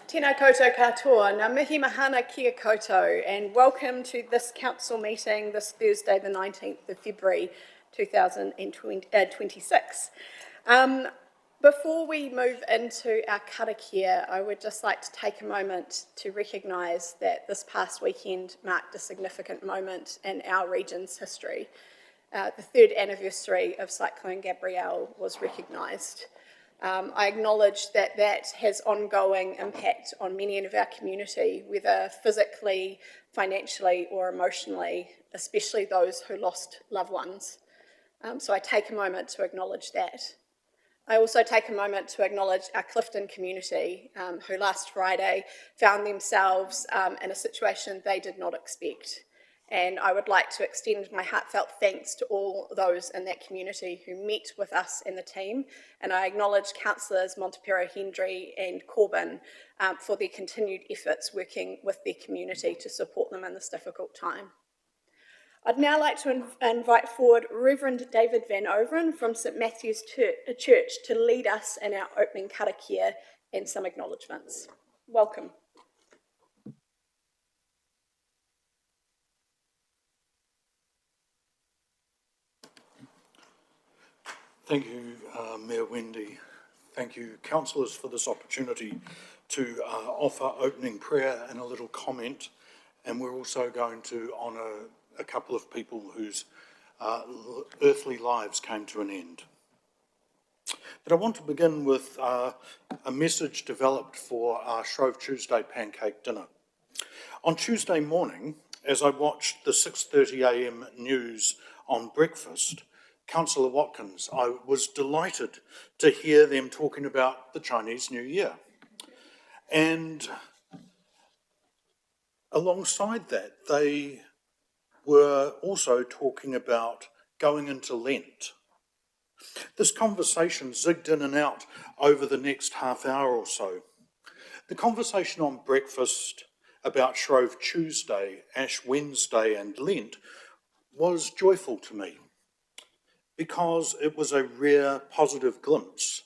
Tēnā koutou katoa, ngā mihi mahana kia koutou, and welcome to this council meeting this Thursday, the 19th of February 2026. Before we move into our karakia, I would just like to take a moment to recognise that this past weekend marked a significant moment in our region's history. The third anniversary of Cyclone Gabrielle was recognised. I acknowledge that that has ongoing impact on many of our community, whether physically, financially or emotionally, especially those who lost loved ones. So I take a moment to acknowledge that. I also take a moment to acknowledge our Clifton community, who last Friday found themselves in a situation they did not expect. And I would like to extend my heartfelt thanks to all those in that community who met with us and the team. And I acknowledge Councillors Montepero Hendry and Corbyn for their continued efforts working with their community to support them in this difficult time. I'd now like to invite forward Reverend David Van Overen from St Matthew's Church to lead us in our opening karakia and some acknowledgements. Welcome. Thank you, Mayor Wendy. Thank you, councillors, for this opportunity to offer opening prayer and a little comment. And we're also going to honour a couple of people whose earthly lives came to an end. But I want to begin with a message developed for our Shrove Tuesday pancake dinner. On Tuesday morning, as I watched the 6:30 a.m. news on breakfast, Councillor Watkins, I was delighted to hear them talking about the Chinese New Year. And alongside that, they were also talking about going into Lent. This conversation zigged in and out over the next half hour or so. The conversation on breakfast about Shrove Tuesday, Ash Wednesday and Lent was joyful to me, because it was a rare positive glimpse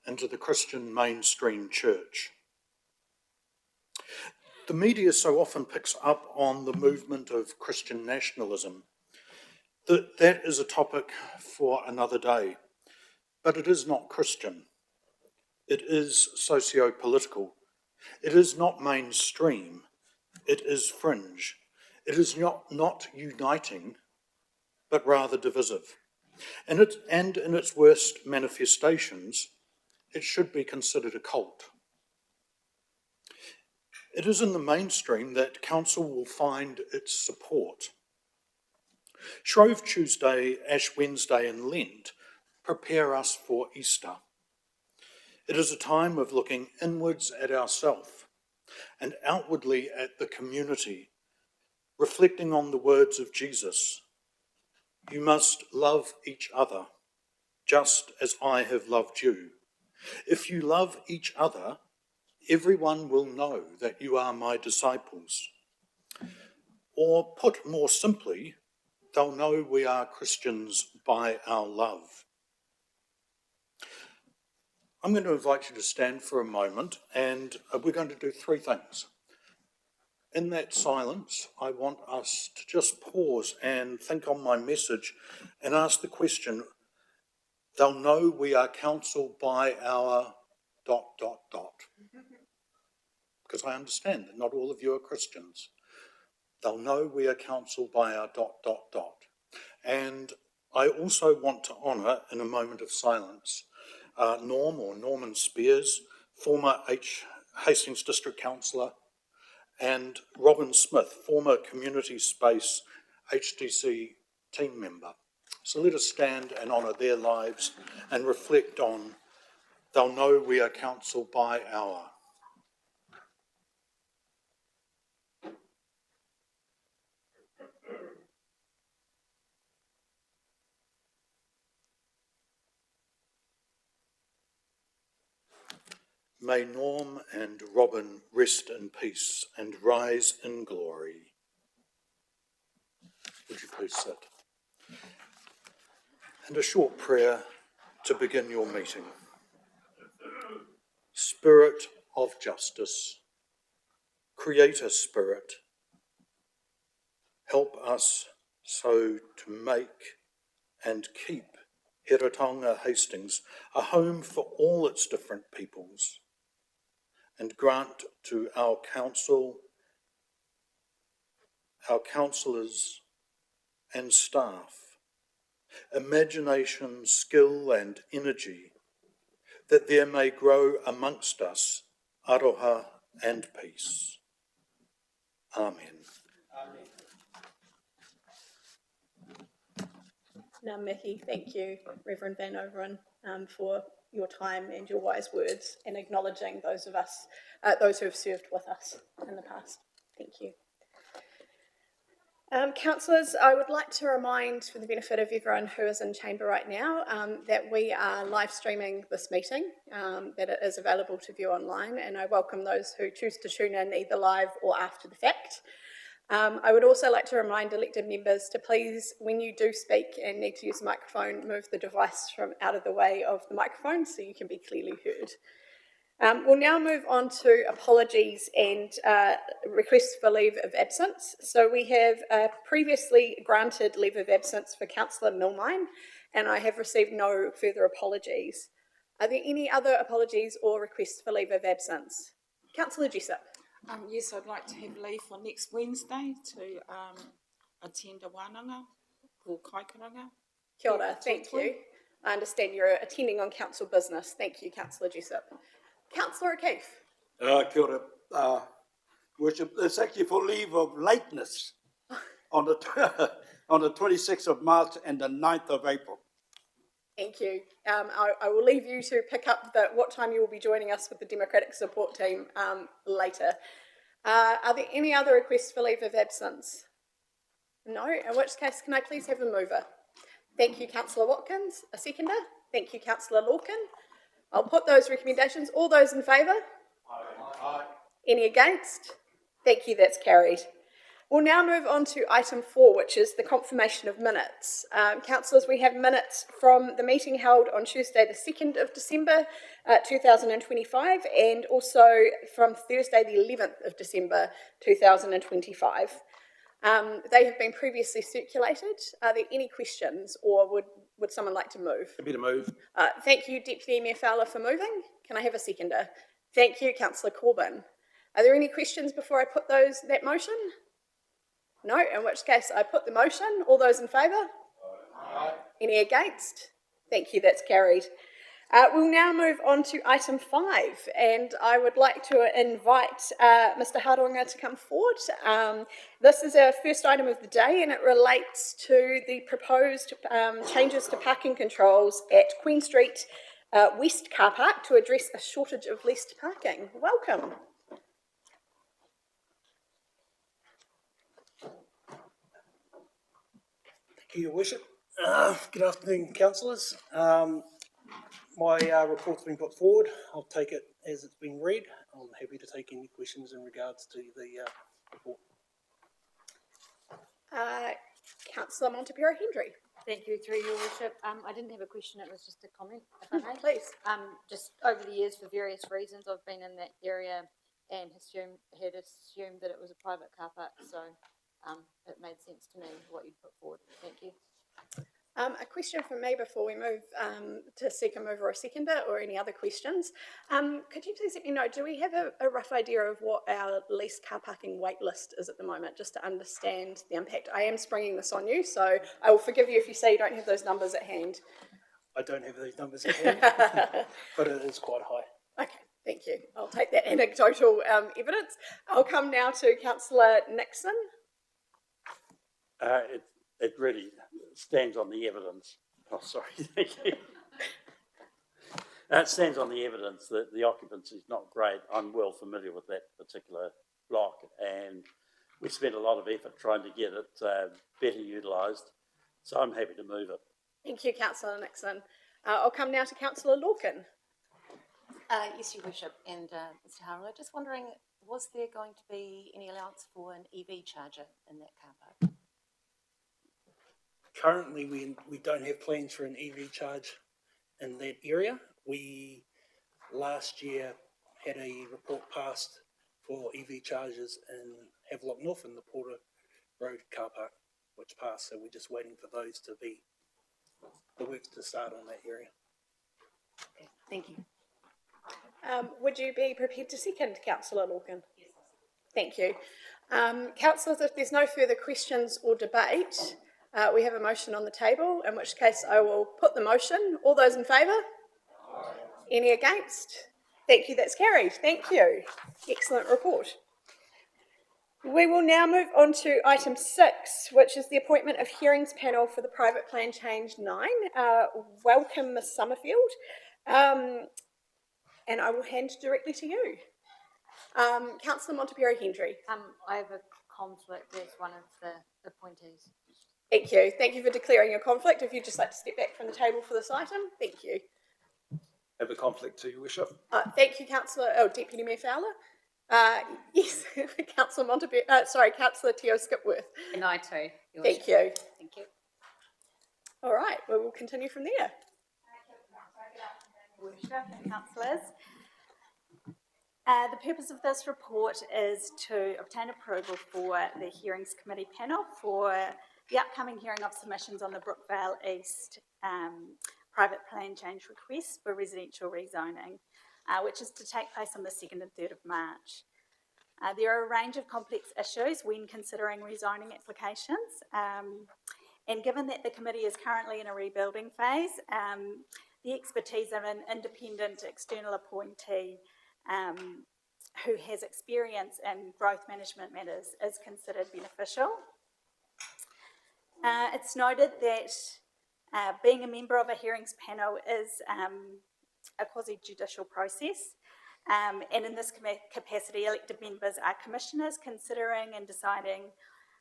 into the Christian mainstream church. The media so often picks up on the movement of Christian nationalism. That is a topic for another day, but it is not Christian. It is socio-political. It is not mainstream. It is fringe. It is not uniting, but rather divisive. And in its worst manifestations, it should be considered a cult. It is in the mainstream that council will find its support. Shrove Tuesday, Ash Wednesday and Lent prepare us for Easter. It is a time of looking inwards at ourselves and outwardly at the community, reflecting on the words of Jesus. You must love each other, just as I have loved you. If you love each other, everyone will know that you are my disciples. Or put more simply, they'll know we are Christians by our love. I'm going to invite you to stand for a moment, and we're going to do three things. In that silence, I want us to just pause and think on my message and ask the question, they'll know we are counselled by our ... Because I understand that not all of you are Christians. They'll know we are counselled by our ... And I also want to honour, in a moment of silence, Norman Spears, former Hastings District Councillor, and Robin Smith, former Community Space HDC team member. So let us stand and honour their lives and reflect on, they'll know we are counselled by our... May Norm and Robin rest in peace and rise in glory. Would you please sit? And a short prayer to begin your meeting. Spirit of justice, creator spirit, help us so to make and keep Heretaunga Hastings a home for all its different peoples, and grant to our council, our councillors and staff, imagination, skill and energy, that there may grow amongst us aroha and peace. Amen. Ngā mihi, thank you, Reverend Van Overen, for your time and your wise words and acknowledging those of us, those who have served with us in the past. Thank you. Councillors, I would like to remind, for the benefit of everyone who is in chamber right now, that we are live streaming this meeting, that it is available to view online, and I welcome those who choose to tune in either live or after the fact. I would also like to remind elected members to please, when you do speak and need to use a microphone, move the device from out of the way of the microphone so you can be clearly heard. We'll now move on to apologies and requests for leave of absence. So we have previously granted leave of absence for Councillor Milmine, and I have received no further apologies. Are there any other apologies or requests for leave of absence? Councillor Jessup. Yes, I'd like to have leave for next Wednesday to attend a wānanga for Kaikaranga. Kia ora, thank you. I understand you're attending on council business. Thank you, Councillor Jessup. Councillor O'Keefe. Kia ora, Worship. It's actually for leave of lateness on the on the 26th of March and the 9th of April. Thank you. I will leave you to pick up what time you will be joining us with the Democratic Support Team later. Are there any other requests for leave of absence? No, in which case can I please have a mover? Thank you, Councillor Watkins. A seconder? Thank you, Councillor Lorcan. I'll put those recommendations. All those in favour? Aye. Any against? Thank you, that's carried. We'll now move on to item 4, which is the confirmation of minutes. Councillors, we have minutes from the meeting held on Tuesday the 2nd of December 2025 and also from Thursday the 11th of December 2025. They have been previously circulated. Are there any questions or would someone like to move? Happy to move. Thank you, Deputy Emir Fowler, for moving. Can I have a seconder? Thank you, Councillor Corbyn. Are there any questions before I put that motion? No, in which case I put the motion. All those in favour? Aye. Any against? Thank you, that's carried. We'll now move on to item 5, and I would like to invite Mr. Haronga to come forward. This is our first item of the day, and it relates to the proposed changes to parking controls at Queen Street West Car Park to address a shortage of leased parking. Welcome. Thank you, Your Worship. Good afternoon, councillors. My report's been put forward. I'll take it as it's been read. I'm happy to take any questions in regards to the report. Councillor Montepero Hendry. Thank you, through Your Worship. I didn't have a question, it was just a comment, if I may. Please. Just over the years, for various reasons, I've been in that area and had assumed that it was a private car park, so it made sense to me what you put forward. Thank you. A question from me before we move to seek a mover or a seconder or any other questions. Could you please let me know, do we have a rough idea of what our leased car parking wait list is at the moment, just to understand the impact? I am springing this on you, so I will forgive you if you say you don't have those numbers at hand. I don't have those numbers at hand, but it is quite high. Okay, thank you. I'll take that anecdotal evidence. I'll come now to Councillor Nixon. It really stands on the evidence. Oh, sorry, thank you. It stands on the evidence that the occupancy is not great. I'm well familiar with that particular block, and we spent a lot of effort trying to get it better utilised, so I'm happy to move it. Thank you, Councillor Nixon. I'll come now to Councillor Lorcan. Yes, Your Worship, and Mr. Harold, just wondering, was there going to be any allowance for an EV charger in that car park? Currently, we don't have plans for an EV charge in that area. We last year had a report passed for EV chargers in Havelock North in the Porter Road car park, which passed, so we're just waiting for those to be, the works to start on that area. Okay, thank you. Would you be prepared to second, councillor Lorcan? Thank you. Councillors, if there's no further questions or debate, we have a motion on the table, in which case I will put the motion. All those in favour? Any against? Thank you, that's carried. Thank you. Excellent report. We will now move on to item 6, which is the appointment of hearings panel for the private plan change 9. Welcome, Ms Summerfield. And I will hand directly to you. Councillor Montepiero Hendry. I have a conflict as one of the appointees. Thank you. Thank you for declaring your conflict. If you'd just like to step back from the table for this item, thank you. Have a conflict too, Your Worship. Thank you, Deputy Mayor Fowler. Yes, Councillor Councillor Teo Skipworth. And I too. Your Thank worship. you. Thank you. All right, we will continue from there. Worship and councillors. The purpose of this report is to obtain approval for the Hearings Committee panel for the upcoming hearing of submissions on the Brookvale East private plan change request for residential rezoning, which is to take place on the 2nd and 3rd of March. There are a range of complex issues when considering rezoning applications, and given that the committee is currently in a rebuilding phase, the expertise of an independent external appointee who has experience in growth management matters is considered beneficial. It's noted that being a member of a hearings panel is a quasi-judicial process, and in this capacity, elected members are commissioners considering and deciding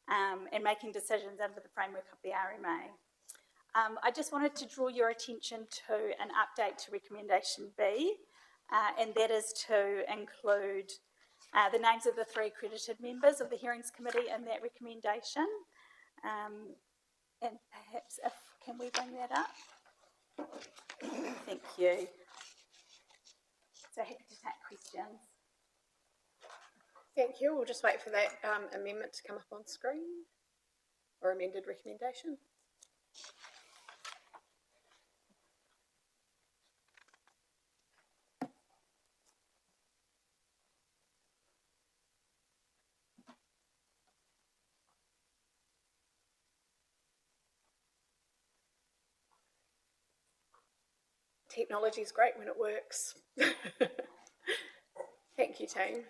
and making decisions under the framework of the RMA. I just wanted to draw your attention to an update to recommendation B, and that is to include the names of the 3 accredited members of the Hearings Committee in that recommendation. And perhaps can we bring that up? Thank you. So happy to take questions. Thank you. We'll just wait for that amendment to come up on screen, or amended recommendation. Technology is great when it works. Thank you, team.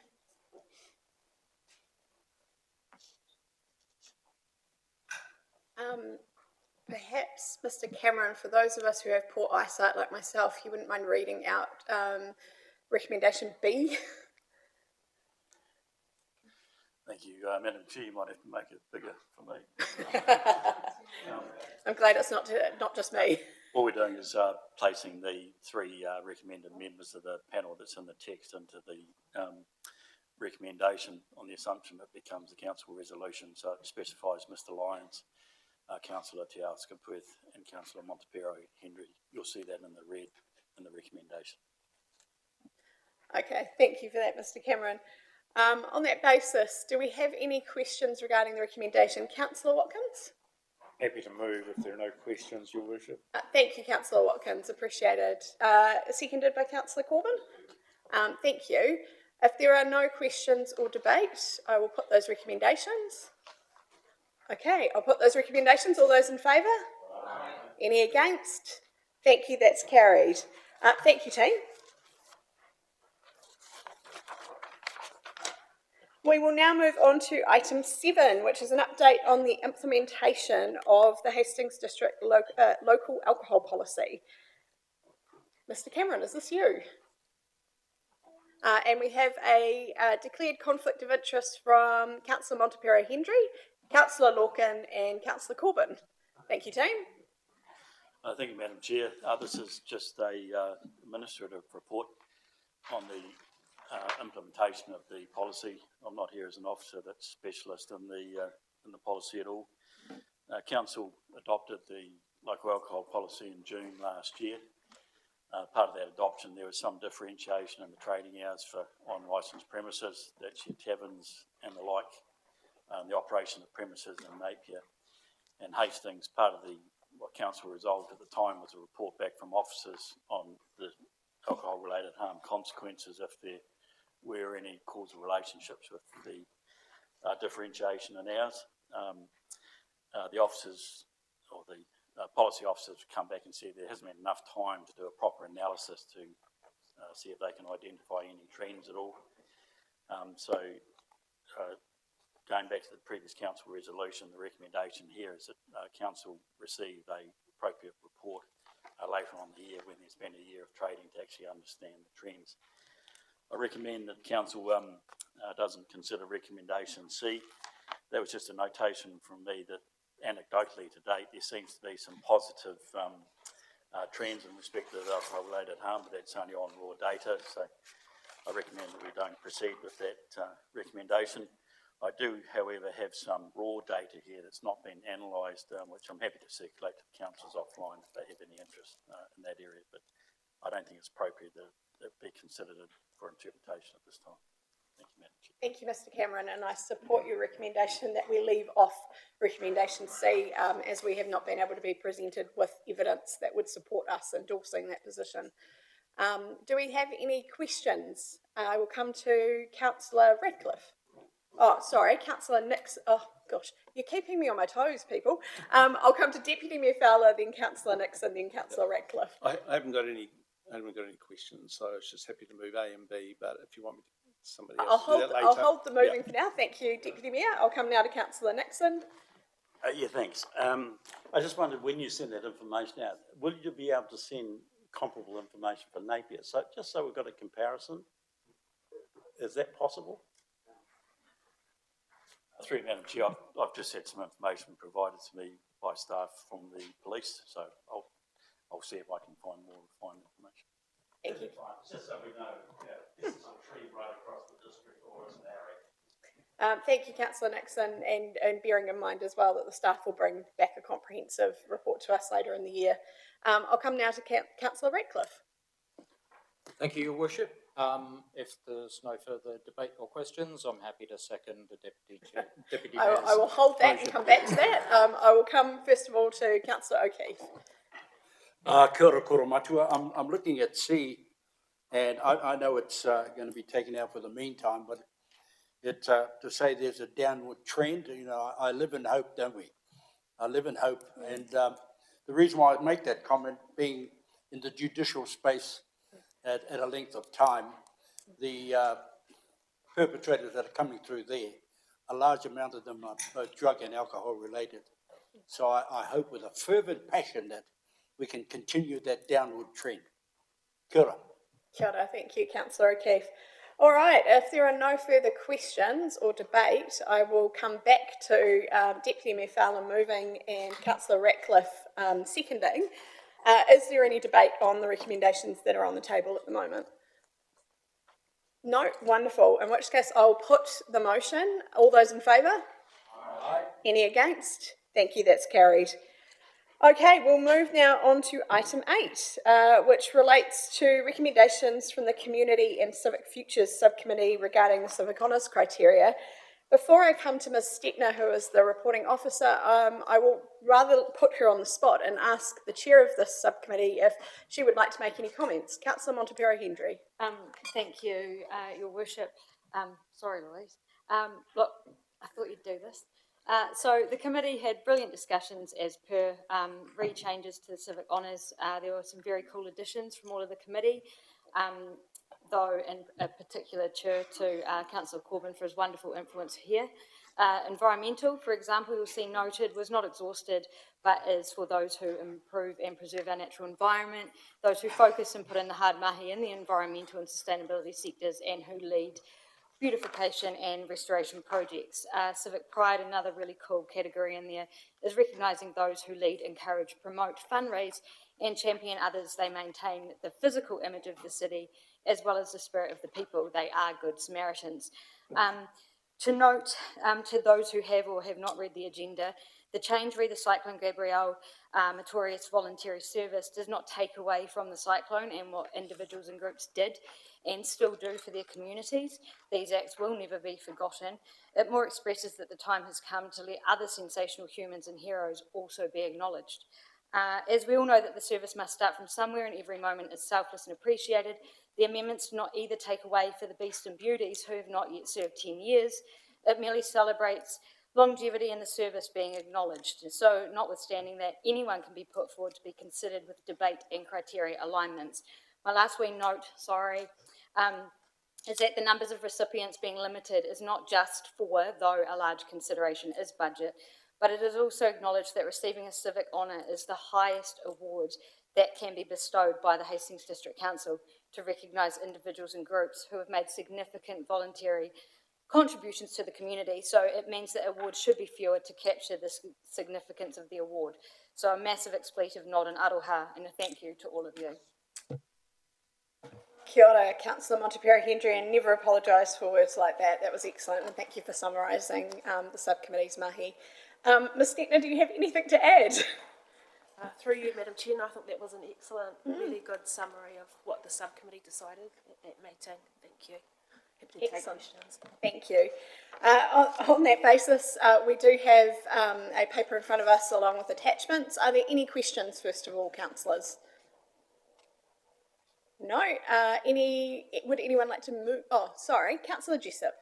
Perhaps, Mr. Cameron, for those of us who have poor eyesight like myself, you wouldn't mind reading out recommendation B? Thank you, Madam Chair. You might have to make it bigger for me. I'm glad it's not just me. What we're doing is placing the 3 recommended members of the panel that's in the text into the recommendation on the assumption that it becomes a council resolution. So it specifies Mr. Lyons, Councillor Te Ao Skipworth and Councillor Montepiero Hendry. You'll see that in the red in the recommendation. Okay, thank you for that, Mr. Cameron. On that basis, do we have any questions regarding the recommendation? Councillor Watkins? Happy to move if there are no questions, Your Worship. Thank you, Councillor Watkins, appreciated. Seconded by Councillor Corbin. Thank you. If there are no questions or debate, I will put those recommendations. Okay, I'll put those recommendations. All those in favour? Aye. Any against? Thank you, that's carried. Thank you, team. We will now move on to item 7, which is an update on the implementation of the Hastings District local alcohol policy. Mr. Cameron, is this you? And we have a declared conflict of interest from Councillor Montepiero Hendry, Councillor Lorcan and Councillor Corbin. Thank you, team. Thank you, Madam Chair. This is just a administrative report on the implementation of the policy. I'm not here as an officer that's specialist in the policy at all. Council adopted the local alcohol policy in June last year. part of that adoption, there was some differentiation in the trading hours for unlicensed premises, that's your taverns and the like, the operation of premises in Napier and Hastings. Part of what council resolved at the time was a report back from officers on the alcohol-related harm consequences if there were any causal relationships with the differentiation in hours. The officers or the policy officers come back and said there hasn't been enough time to do a proper analysis to see if they can identify any trends at all. Going back to the previous council resolution, the recommendation here is that council receive a appropriate report later on in the year when there's been a year of trading to actually understand the trends. I recommend that council doesn't consider recommendation C. That was just a notation from me that anecdotally to date, there seems to be some positive trends in respect of alcohol-related harm, but that's only on raw data. So I recommend that we don't proceed with that recommendation. I do, however, have some raw data here that's not been analysed, which I'm happy to circulate to the councillors offline if they have any interest in that area, but I don't think it's appropriate that it be considered for interpretation at this time. Thank you, Madam Chair. Thank you, Mr Cameron, and I support your recommendation that we leave off recommendation C as we have not been able to be presented with evidence that would support us endorsing that position. Do we have any questions? I will come to Councillor Ratcliffe. Oh, sorry, Councillor Nixon. Oh, gosh, you're keeping me on my toes, people. I'll come to Deputy Mayor Fowler, then Councillor Nixon, then Councillor Ratcliffe. I haven't got any questions, so I was just happy to move A and B, but if you want me to, somebody else to do that later. I'll hold the moving for now. Thank you, Deputy Mayor. I'll come now to Councillor Nixon. Yeah, thanks. I just wondered when you send that information out, will you be able to send comparable information for Napier? So just so we've got a comparison, is that possible? Through Madam Chair, I've just had some information provided to me by staff from the police, so I'll see if I can find more refined information. Thank you. Just so we know, this is a tree right across the district or is an area. Thank you, Councillor Nixon, and bearing in mind as well that the staff will bring back a comprehensive report to us later in the year. I'll come now to Councillor Ratcliffe. Thank you, Your Worship. If there's no further debate or questions, I'm happy to second the Deputy Mayor's I will hold that motion. and come back to that. I will come first of all to Councillor O'Keefe. Kia ora koro matua. I'm looking at C, and I know it's going to be taken out for the meantime, but it to say there's a downward trend. You know, I live in hope, don't we? I live in hope, and the reason why I make that comment, being in the judicial space at a length of time, the perpetrators that are coming through there, a large amount of them are both drug and alcohol related. So I hope with a fervent passion that we can continue that downward trend. Kia ora. Kia ora, thank you, Councillor O'Keefe. All right, if there are no further questions or debate, I will come back to Deputy Mayor Fowler moving and Councillor Ratcliffe seconding. Is there any debate on the recommendations that are on the table at the moment? No, wonderful. In which case, I'll put the motion. All those in favour? Aye. Any against? Thank you, that's carried. Okay, we'll move now on to item 8, which relates to recommendations from the Community and Civic Futures Subcommittee regarding the Civic Honours criteria. Before I come to Ms Stettner, who is the reporting officer, I will rather put her on the spot and ask the chair of this subcommittee if she would like to make any comments. Councillor Montepero-Hendry. Thank you, Your Worship. Sorry, Louise. Look, I thought you'd do this. So the committee had brilliant discussions as per re-changes to the Civic Honours. There were some very cool additions from all of the committee. Though in a particular cheer to Councillor Corbyn for his wonderful influence here. Environmental, for example, you'll see noted, was not exhausted, but is for those who improve and preserve our natural environment, those who focus and put in the hard mahi in the environmental and sustainability sectors, and who lead beautification and restoration projects. Civic Pride, another really cool category in there, is recognising those who lead, encourage, promote, fundraise, and champion others. They maintain the physical image of the city as well as the spirit of the people. They are good Samaritans. To note, to those who have or have not read the agenda, The change re the Cyclone Gabrielle Meritorious Voluntary Service does not take away from the cyclone and what individuals and groups did and still do for their communities. These acts will never be forgotten. It more expresses that the time has come to let other sensational humans and heroes also be acknowledged. As we all know that the service must start from somewhere and every moment is selfless and appreciated, the amendments do not either take away for the beasts and beauties who have not yet served 10 years. It merely celebrates longevity in the service being acknowledged. And so, notwithstanding that, anyone can be put forward to be considered with debate and criteria alignments. My last wee note, is that the numbers of recipients being limited is not just for, though a large consideration is budget, but it is also acknowledged that receiving a civic honour is the highest award that can be bestowed by the Hastings District Council to recognise individuals and groups who have made significant voluntary contributions to the community. So it means that awards should be fewer to capture the significance of the award. So a massive expletive nod and aroha and a thank you to all of you. Kia ora, Councillor Montepere-Hendry, and never apologise for words like that. That was excellent, and thank you for summarising the subcommittee's mahi. Ms Stettner, do you have anything to add? Through you, Madam Chair, and I think that was an excellent, really good summary of what the subcommittee decided at that meeting. Thank you. Happy to take questions. Thank you. On that basis, we do have a paper in front of us along with attachments. Are there any questions, first of all, councillors? No. Would anyone like to move? Oh, sorry, Councillor Jessup.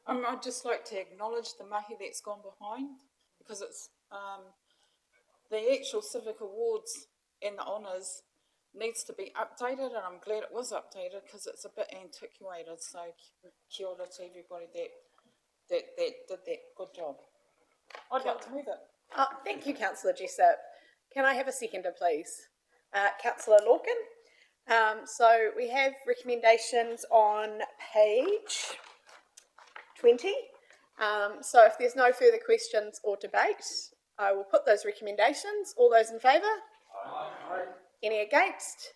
I'd just like to acknowledge the mahi that's gone behind, because it's the actual civic awards and the honours needs to be updated, and I'm glad it was updated because it's a bit antiquated. So kia ora to everybody that did that good job. I'd like to move it. Oh, thank you, Councillor Jessup. Can I have a seconder, please? Councillor Lorcan. So we have recommendations on page 20. So if there's no further questions or debate, I will put those recommendations. All those in favour? Aye. Any against?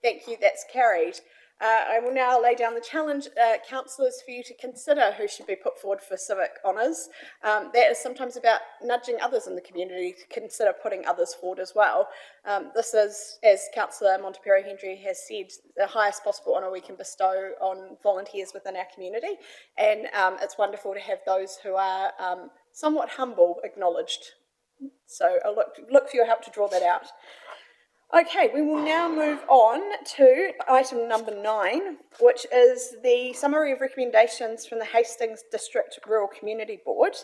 Thank you, that's carried. I will now lay down the challenge, councillors, for you to consider who should be put forward for civic honours. That is sometimes about nudging others in the community to consider putting others forward as well. This is, as Councillor Montepere-Hendry has said, the highest possible honour we can bestow on volunteers within our community, and it's wonderful to have those who are somewhat humble acknowledged. So I'll look for your help to draw that out. Okay, we will now move on to item number 9, which is the summary of recommendations from the Hastings District Rural Community Board.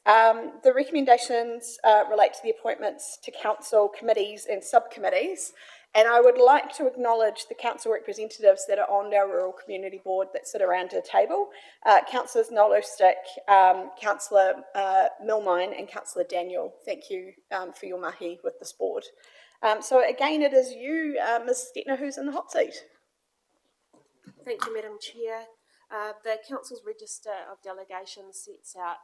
The recommendations relate to the appointments to council committees and subcommittees, and I would like to acknowledge the council representatives that are on our Rural Community Board that sit around a table. Councillors Noel Ostick, Councillor Milmine and Councillor Daniel. Thank you for your mahi with this board. So again, it is you, Ms Stettner, who's in the hot seat. Thank you, Madam Chair. The Council's Register of Delegations sets out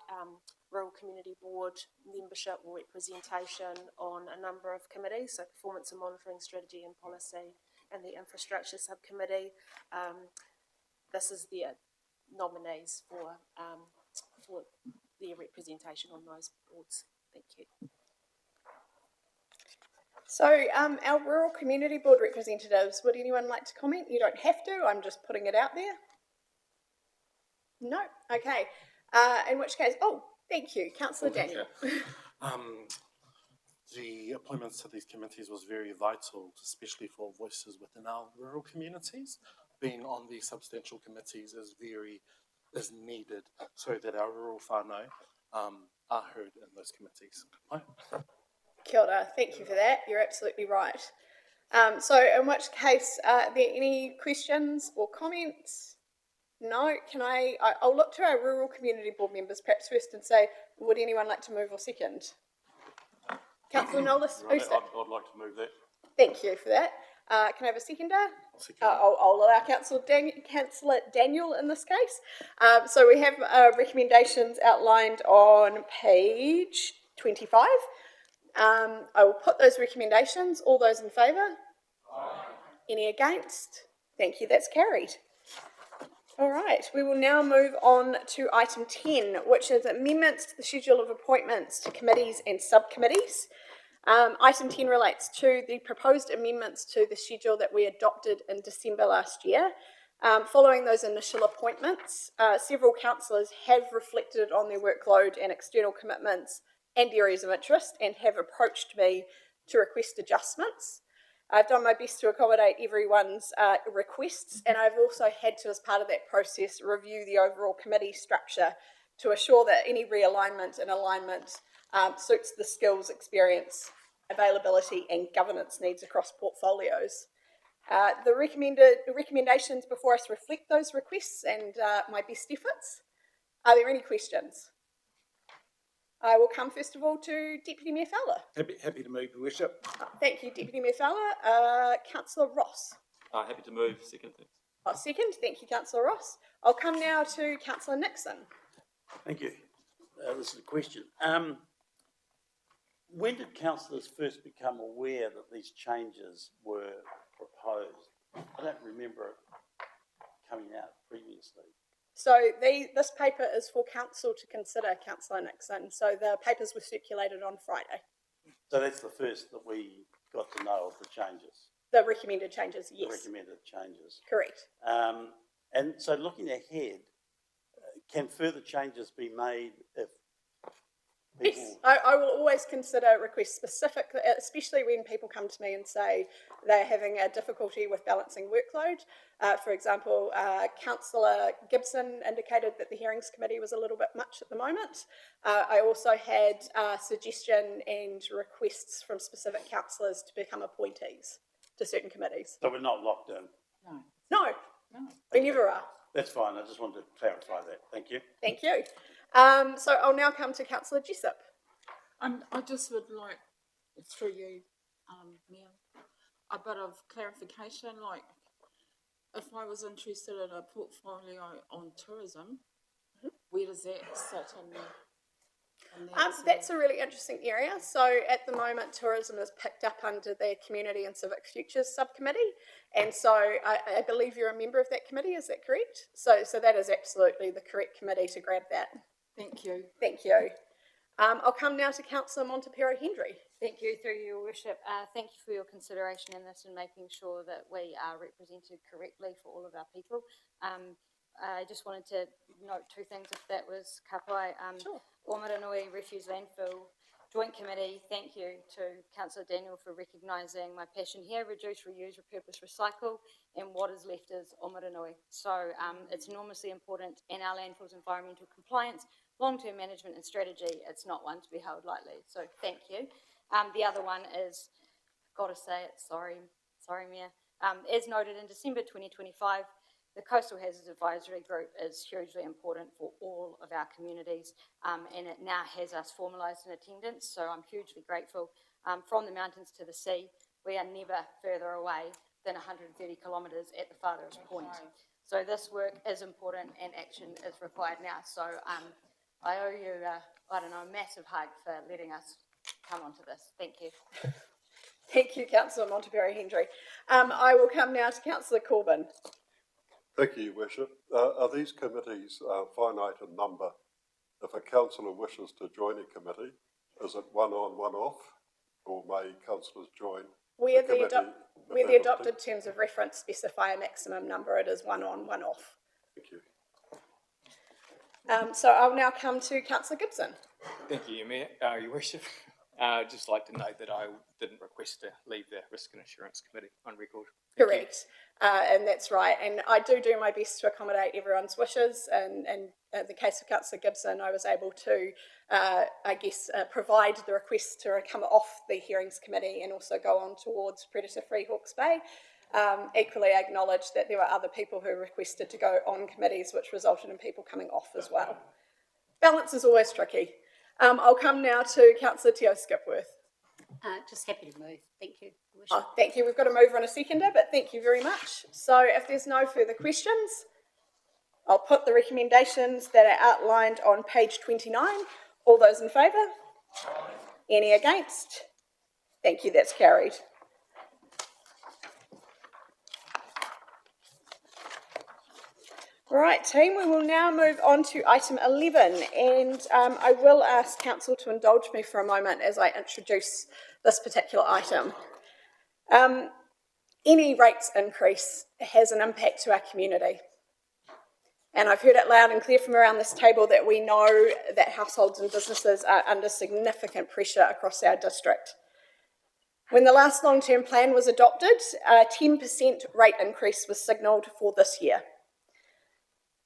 Rural Community Board membership or representation on a number of committees, so Performance and Monitoring, Strategy and Policy, and the Infrastructure Subcommittee. This is their nominees for their representation on those boards. Thank you. So our Rural Community Board representatives, would anyone like to comment? You don't have to, I'm just putting it out there. No? Okay. In which case, oh, thank you. Councillor Daniel. The appointments to these committees was very vital, especially for voices within our rural communities. Being on these substantial committees is needed so that our rural whānau are heard in those committees. Kia ora, thank you for that. You're absolutely right. So in which case, are there any questions or comments? No? I'll look to our Rural Community Board members perhaps first and say, would anyone like to move or second? Councillor Nolis? I'd like to move that. Thank you for that. Can I have a seconder? I'll allow Councillor Daniel in this case. So we have recommendations outlined on page 25. I will put those recommendations. All those in favour? Aye. Any against? Thank you, that's carried. All right, we will now move on to item 10, which is amendments to the schedule of appointments to committees and subcommittees. Item 10 relates to the proposed amendments to the schedule that we adopted in December last year. Following those initial appointments, several councillors have reflected on their workload and external commitments and areas of interest and have approached me to request adjustments. I've done my best to accommodate everyone's requests, and I've also had to, as part of that process, review the overall committee structure to assure that any realignment and alignment suits the skills, experience, availability and governance needs across portfolios. The recommendations before us reflect those requests and my best efforts. Are there any questions? I will come first of all to Deputy Mayor Fowler. Happy to move, Your Worship. Thank you, Deputy Mayor Fowler. Councillor Ross. Happy to move. Second, thanks. Second, thank you, Councillor Ross. I'll come now to Councillor Nixon. Thank you. This is a question. When did councillors first become aware that these changes were proposed? I don't remember it coming out previously. So this paper is for council to consider, Councillor Nixon. So the papers were circulated on Friday. So that's the first that we got to know of the changes? The recommended changes, yes. The recommended changes. Correct. And so looking ahead, can further changes be made if people... Yes, I will always consider requests specific, especially when people come to me and say they're having a difficulty with balancing workload. For example, Councillor Gibson indicated that the hearings committee was a little bit much at the moment. I also had suggestion and requests from specific councillors to become appointees to certain committees. So we're not locked in? No, we never are. That's fine. I just wanted to clarify that. Thank you. Thank you. So I'll now come to Councillor Jessup. I just would like, through you, Mayor, a bit of clarification, like if I was interested in a portfolio on tourism, where does that sit in there? That's a really interesting area. So at the moment, tourism is picked up under the Community and Civic Futures Subcommittee. And so I believe you're a member of that committee, is that correct? So that is absolutely the correct committee to grab that. Thank you. Thank you. I'll come now to Councillor Montepero-Henry. Thank you, through your worship. Thank you for your consideration in this and making sure that we are represented correctly for all of our people. I just wanted to note two things, if that was kapai. Sure. Oamaranui Refuse Landfill Joint Committee, thank you to Councillor Daniel for recognising my passion here, reduce, reuse, repurpose, recycle, and what is left is Oamaranui. So it's enormously important in our landfill's environmental compliance, long-term management and strategy. It's not one to be held lightly, so thank you. The other one is, got to say it, sorry Mayor, as noted in December 2025, the Coastal Hazards Advisory Group is hugely important for all of our communities, and it now has us formalised in attendance, so I'm hugely grateful. From the mountains to the sea, we are never further away than 130 kilometres at the farthest point. So this work is important and action is required now. So I owe you, a massive hug for letting us come onto this. Thank you. Thank you, Councillor Montepero-Henry. I will come now to Councillor Corbyn. Thank you, Your Worship. Are these committees finite in number? If a councillor wishes to join a committee, is it one on, one off, or may councillors join? Where the adopted terms of reference specify a maximum number, it is one on, one off. Thank you. So I'll now come to Councillor Gibson. Thank you, Your Worship. I'd just like to note that I didn't request to leave the Risk and Assurance Committee on record. Correct, and that's right. And I do my best to accommodate everyone's wishes. And in the case of Councillor Gibson, I was able to, provide the request to come off the Hearings Committee and also go on towards predator-free Hawke's Bay. Equally, I acknowledge that there were other people who requested to go on committees, which resulted in people coming off as well. Balance is always tricky. I'll come now to Councillor Teo Skipworth. Just happy to move. Thank you. Oh, thank you. We've got a mover and a seconder, but thank you very much. So if there's no further questions, I'll put the recommendations that are outlined on page 29. All those in favour? Any against? Thank you, that's carried. Right, team, we will now move on to item 11, and I will ask council to indulge me for a moment as I introduce this particular item. Any rates increase has an impact to our community. And I've heard it loud and clear from around this table that we know that households and businesses are under significant pressure across our district. When the last long-term plan was adopted, a 10% rate increase was signalled for this year.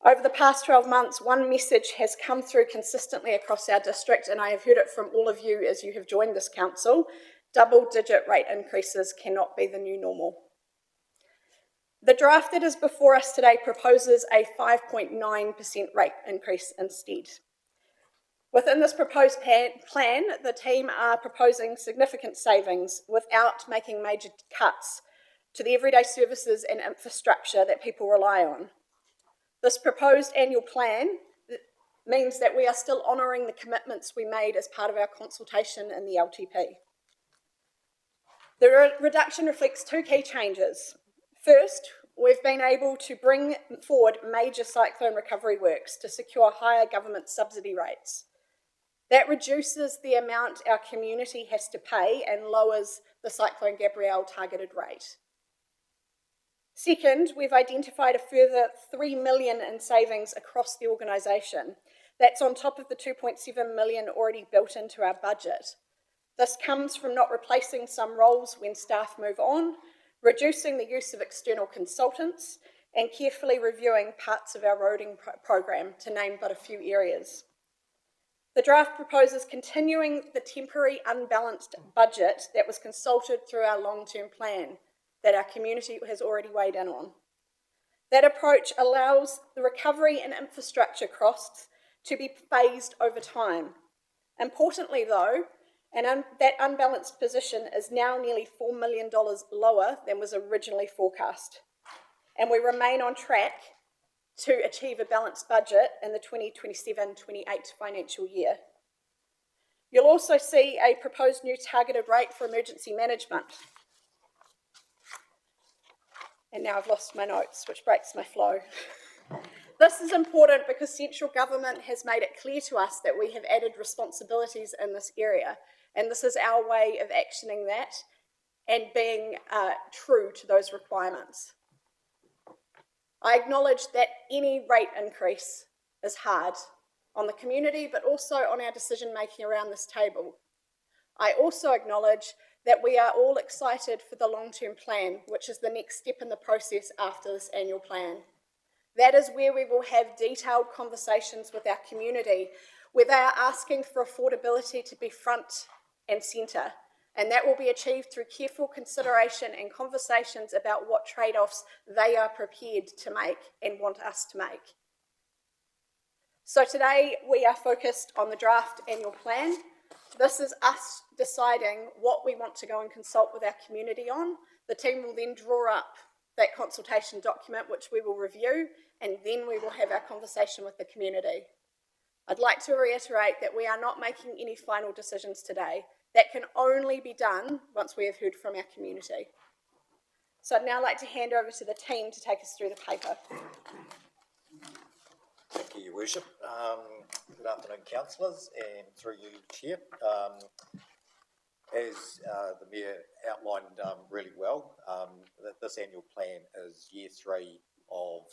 Over the past 12 months, one message has come through consistently across our district, and I have heard it from all of you as you have joined this council: double-digit rate increases cannot be the new normal. The draft that is before us today proposes a 5.9% rate increase instead. Within this proposed plan, the team are proposing significant savings without making major cuts to the everyday services and infrastructure that people rely on. This proposed annual plan means that we are still honouring the commitments we made as part of our consultation in the LTP. The reduction reflects two key changes. First, we've been able to bring forward major cyclone recovery works to secure higher government subsidy rates. That reduces the amount our community has to pay and lowers the Cyclone Gabrielle targeted rate. Second, we've identified a further $3 million in savings across the organisation. That's on top of the $2.7 million already built into our budget. This comes from not replacing some roles when staff move on, reducing the use of external consultants, and carefully reviewing parts of our roading program, to name but a few areas. The draft proposes continuing the temporary unbalanced budget that was consulted through our long-term plan that our community has already weighed in on. That approach allows the recovery and infrastructure costs to be phased over time. Importantly though, that unbalanced position is now nearly $4 million lower than was originally forecast. And we remain on track to achieve a balanced budget in the 2027-28 financial year. You'll also see a proposed new targeted rate for emergency management. And now I've lost my notes, which breaks my flow. This is important because central government has made it clear to us that we have added responsibilities in this area, and this is our way of actioning that and being true to those requirements. I acknowledge that any rate increase is hard on the community, but also on our decision making around this table. I also acknowledge that we are all excited for the long-term plan, which is the next step in the process after this annual plan. That is where we will have detailed conversations with our community, where they are asking for affordability to be front and centre, and that will be achieved through careful consideration and conversations about what trade-offs they are prepared to make and want us to make. So today we are focused on the draft annual plan. This is us deciding what we want to go and consult with our community on. The team will then draw up that consultation document, which we will review, and then we will have our conversation with the community. I'd like to reiterate that we are not making any final decisions today. That can only be done once we have heard from our community. So I'd now like to hand over to the team to take us through the paper. Thank you, Your Worship. Good afternoon, councillors, and through you, Chair. As the Mayor outlined really well, this annual plan is year 3 of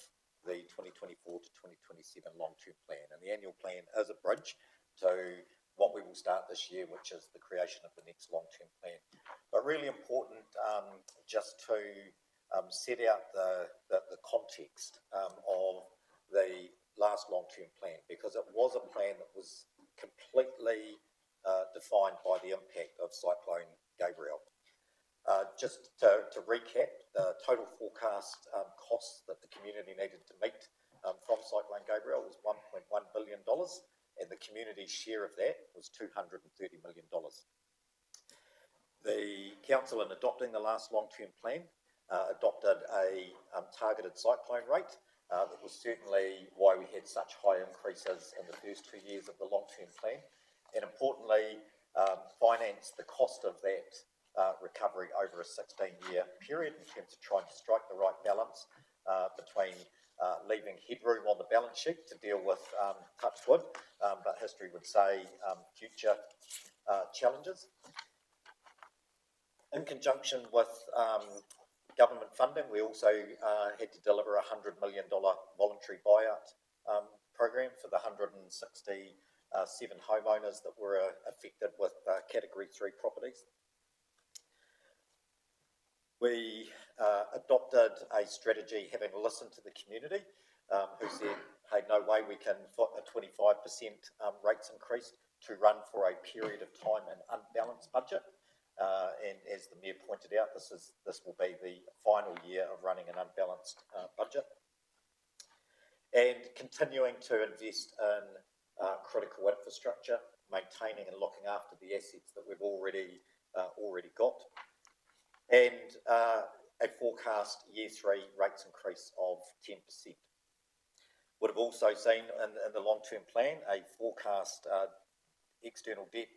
the 2024 to 2027 long-term plan, and the annual plan is a bridge to what we will start this year, which is the creation of the next long-term plan. But really important just to set out the context of the last long-term plan, because it was a plan that was completely defined by the impact of Cyclone Gabrielle. Just to recap, the total forecast costs that the community needed to meet from Cyclone Gabrielle was $1.1 billion, and the community's share of that was $230 million. The council, in adopting the last long-term plan, adopted a targeted cyclone rate. That was certainly why we had such high increases in the first 2 years of the long-term plan, and importantly, financed the cost of that recovery over a 16-year period in terms of trying to strike the right balance between leaving headroom on the balance sheet to deal with, touch wood, but history would say future challenges. In conjunction with government funding, we also had to deliver a $100 million voluntary buyout program for the 167 homeowners that were affected with Category 3 properties. We adopted a strategy having listened to the community who said, hey, no way we can foot a 25% rates increase to run for a period of time an unbalanced budget. And as the Mayor pointed out, this will be the final year of running an unbalanced budget. And continuing to invest in critical infrastructure, maintaining and looking after the assets that we've already got. And a forecast year 3 rates increase of 10%. Would have also seen in the long-term plan a forecast external debt,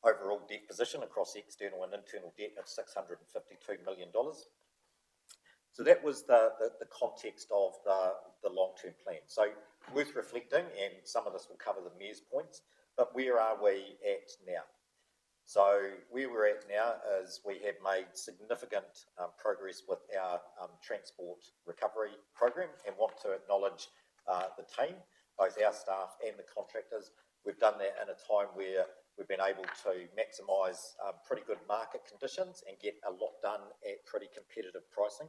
overall debt position across external and internal debt of $652 million. So that was the context of the long-term plan. So worth reflecting, and some of this will cover the Mayor's points, but where are we at now? So where we're at now is we have made significant progress with our transport recovery program, and want to acknowledge the team, both our staff and the contractors. We've done that in a time where we've been able to maximise pretty good market conditions and get a lot done at pretty competitive pricing.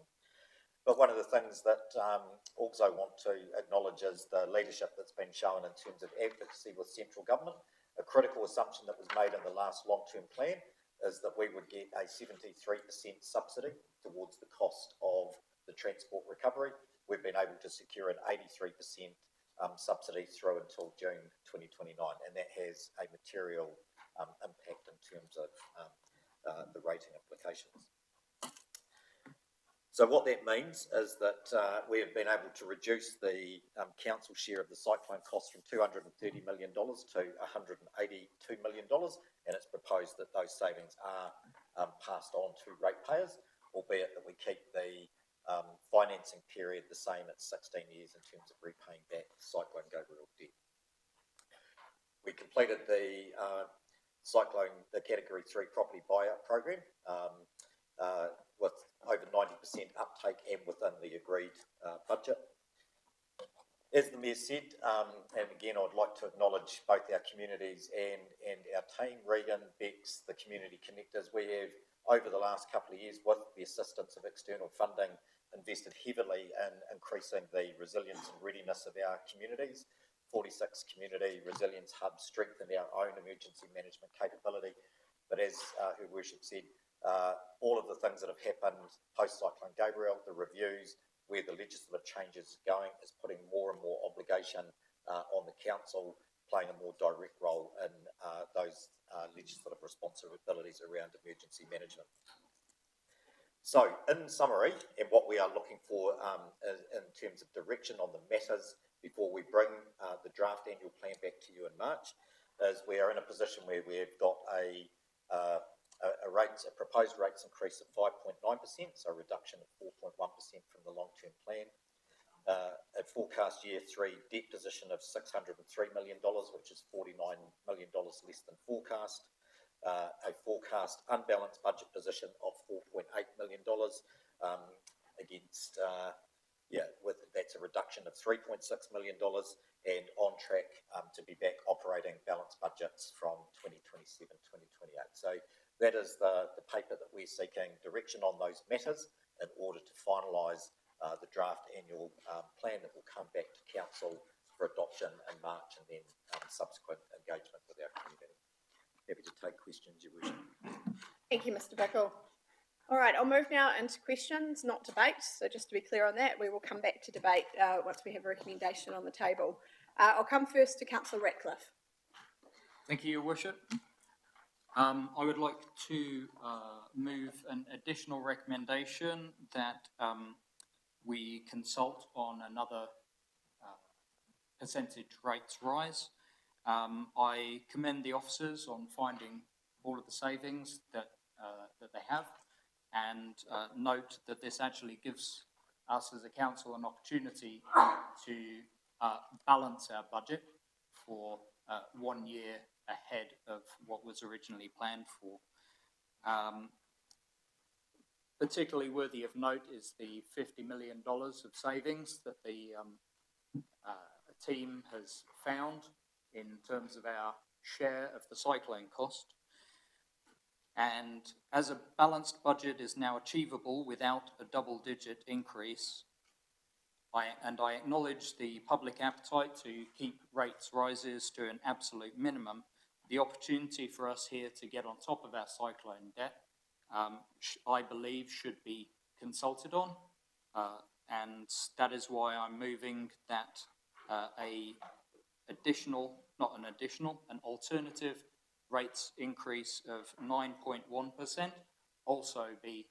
But one of the things that also want to acknowledge is the leadership that's been shown in terms of advocacy with central government. A critical assumption that was made in the last long-term plan is that we would get a 73% subsidy towards the cost of the transport recovery. We've been able to secure an 83% subsidy through until June 2029, and that has a material impact in terms of the rating implications. So what that means is that we have been able to reduce the council share of the cyclone cost from $230 million to $182 million, and it's proposed that those savings are passed on to ratepayers, albeit that we keep the financing period the same at 16 years in terms of repaying back Cyclone Gabrielle debt. We completed the Category 3 property buyout program with over 90% uptake and within the agreed budget. As the Mayor said, and again I'd like to acknowledge both our communities and our team, Regan, Bex, the community connectors. We have, over the last couple of years, with the assistance of external funding, invested heavily in increasing the resilience and readiness of our communities. 46 community resilience hubs strengthened our own emergency management capability. But as Her Worship said, all of the things that have happened post-Cyclone Gabrielle, the reviews, where the legislative changes are going, is putting more and more obligation on the council, playing a more direct role in those legislative responsibilities around emergency management. So, in summary, and what we are looking for in terms of direction on the matters before we bring the draft annual plan back to you in March, is we are in a position where we've got a proposed rates increase of 5.9%, so a reduction of 4.1% from the long-term plan. A forecast year 3 debt position of $603 million, which is $49 million less than forecast. A forecast unbalanced budget position of $4.8 million against, that's a reduction of $3.6 million, and on track to be back operating balanced budgets from 2027-2028. So that is the paper that we're seeking direction on those matters in order to finalise the draft annual plan that will come back to council for adoption in March, and then subsequent engagement with our community. Happy to take questions, Your Worship. Thank you, Mr. Bickle. All right, I'll move now into questions, not debate. So just to be clear on that, we will come back to debate once we have a recommendation on the table. I'll come first to Councillor Ratcliffe. Thank you, Your Worship. I would like to move an additional recommendation that we consult on another percentage rates rise. I commend the officers on finding all of the savings that they have, and note that this actually gives us as a council an opportunity to balance our budget for 1 year ahead of what was originally planned for. Particularly worthy of note is the $50 million of savings that the team has found in terms of our share of the cyclone cost. And as a balanced budget is now achievable without a double-digit increase, I acknowledge the public appetite to keep rates rises to an absolute minimum. The opportunity for us here to get on top of our cyclone debt, I believe, should be consulted on, and that is why I'm moving that an alternative rates increase of 9.1% also be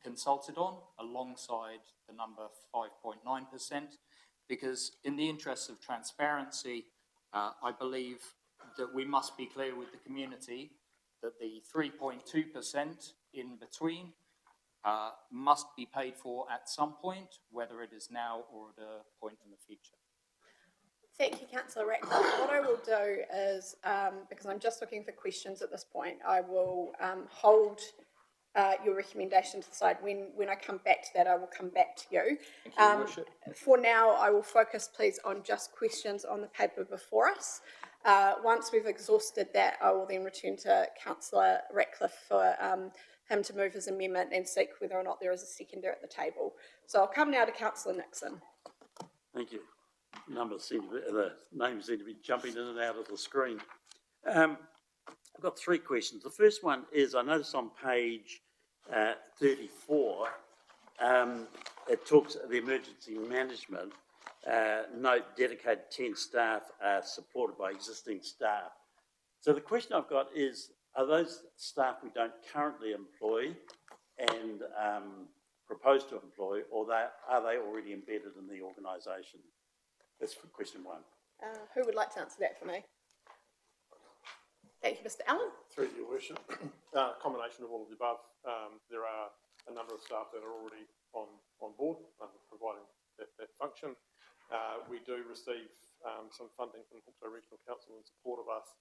consulted on alongside the number 5.9%, because in the interest of transparency, I believe that we must be clear with the community that the 3.2% in between must be paid for at some point, whether it is now or at a point in the future. Thank you, Councillor Ratcliffe. What I will do is, because I'm just looking for questions at this point, I will hold your recommendation to the side. When I come back to that, I will come back to you. Thank you, Your Worship. For now, I will focus, please, on just questions on the paper before us. Once we've exhausted that, I will then return to Councillor Ratcliffe for him to move his amendment and seek whether or not there is a seconder at the table. So I'll come now to Councillor Nixon. Thank you. The names seem to be jumping in and out of the screen. I've got three questions. The first one is, I noticed on page 34, it talks of the emergency management, note dedicated 10 staff are supported by existing staff. So the question I've got is, are those staff we don't currently employ and propose to employ, or are they already embedded in the organisation? That's for question one. Who would like to answer that for me? Thank you, Mr. Allen. Through your worship, combination of all of the above. There are a number of staff that are already on board providing that function. We do receive some funding from Hawke's Regional Council in support of us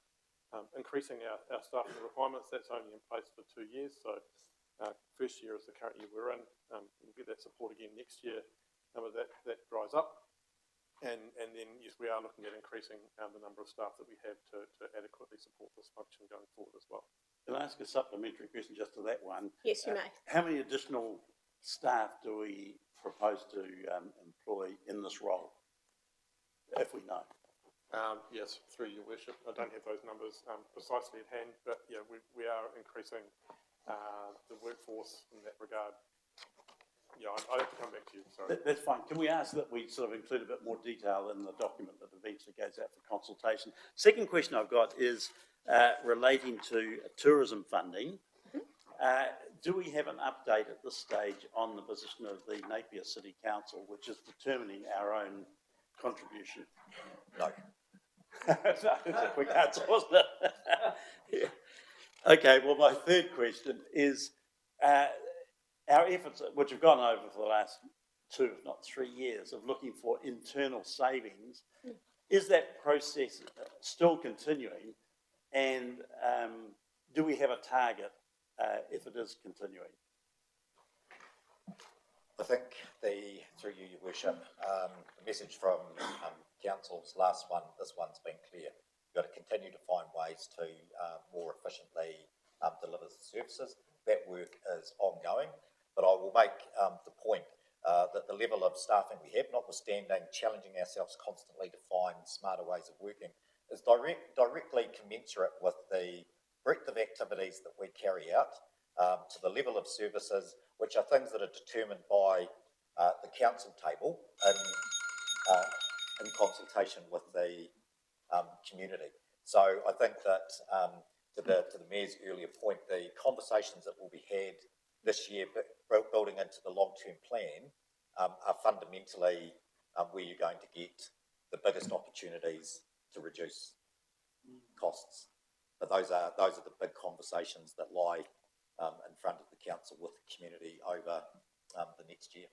increasing our staffing requirements. That's only in place for 2 years. So first year is the current year we're in. We'll get that support again next year. That dries up. And then, yes, we are looking at increasing the number of staff that we have to adequately support this function going forward as well. Can I ask a supplementary question just to that one? Yes, you may. How many additional staff do we propose to employ in this role, if we know? Yes, through your worship. I don't have those numbers precisely at hand, but yeah, we are increasing the workforce in that regard. Yeah, I'll have to come back to you, sorry. That's fine. Can we ask that we sort of include a bit more detail in the document that eventually goes out for consultation? Second question I've got is relating to tourism funding. Do we have an update at this stage on the position of the Napier City Council, which is determining our own contribution? No. That's a quick answer, wasn't it? Yeah. Okay, well, my third question is, our efforts, which have gone over for the last 2, if not 3 years, of looking for internal savings, is that process still continuing? And do we have a target if it is continuing? I think through you, Your Worship, the message from Council's last one, this one's been clear. We've got to continue to find ways to more efficiently deliver the services. That work is ongoing. But I will make the point that the level of staffing we have, notwithstanding challenging ourselves constantly to find smarter ways of working, is directly commensurate with the breadth of activities that we carry out, to the level of services, which are things that are determined by the council table in consultation with the community. So I think that to the Mayor's earlier point, the conversations that will be had this year, building into the long-term plan, are fundamentally where you're going to get the biggest opportunities to reduce costs. But those are the big conversations that lie in front of the council with the community over the next year.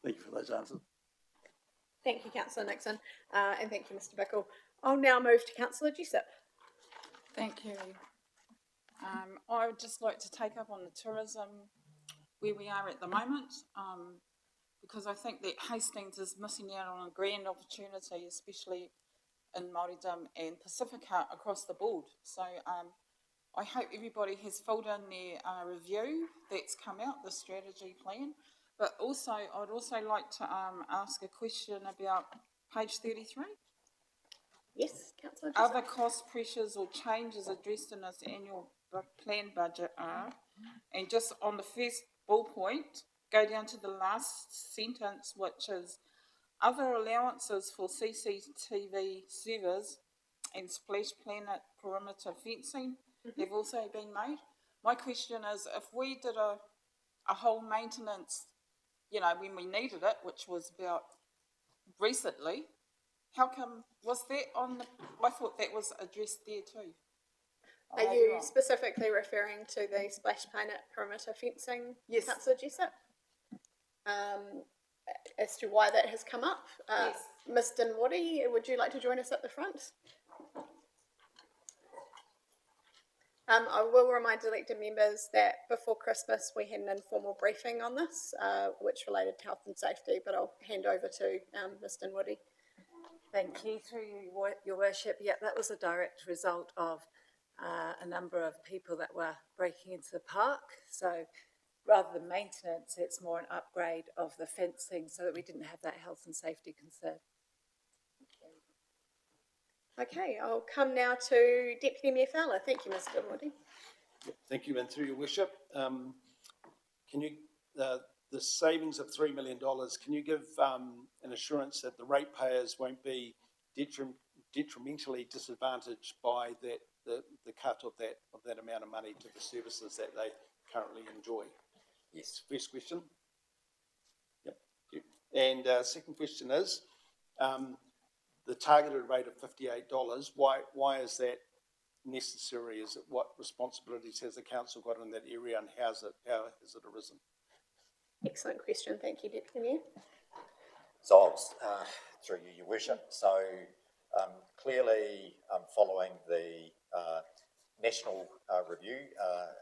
Thank you for those answers. Thank you, councillor Nixon, and thank you, Mr Bickle. I'll now move to councillor Jessup. Thank you. I would just like to take up on the tourism where we are at the moment, because I think that Hastings is missing out on a grand opportunity, especially in Māoridom and Pacifica across the board. So I hope everybody has filled in their review that's come out, the strategy plan. But also, I'd also like to ask a question about page 33. Yes, councillor Jessup. Other cost pressures or changes addressed in this annual plan budget are, and just on the first ballpoint, go down to the last sentence, which is other allowances for CCTV servers and Splash Planet perimeter fencing have also been made. My question is, if we did a whole maintenance, you know, when we needed it, which was about recently, how come, was that on the, I thought that was addressed there too. I Are may be you wrong. specifically referring to the Splash Planet perimeter fencing, Yes. councillor Jessup? As to why that has come up? Yes. Ms Dinwoody, would you like to join us at the front? I will remind elected members that before Christmas we had an informal briefing on this, which related to health and safety, but I'll hand over to Ms Dinwoody. Thank you, through you, your worship. Yeah, that was a direct result of a number of people that were breaking into the park. So rather than maintenance, it's more an upgrade of the fencing so that we didn't have that health and safety concern. Okay, I'll come now to Deputy Mayor Fowler. Thank you, Ms Dinwoody. Thank you, and through your worship, can you, the savings of $3 million, can you give an assurance that the ratepayers won't be detrimentally disadvantaged by that the cut of that amount of money to the services that they currently enjoy? Yes. First question. Yep. Thank you. And second question is, the targeted rate of $58. Why is that necessary? Is it, what responsibilities has the council got in that area, and how has it arisen? Excellent question. Thank you, Deputy Mayor. So, I was, through you, your worship, so clearly following the national review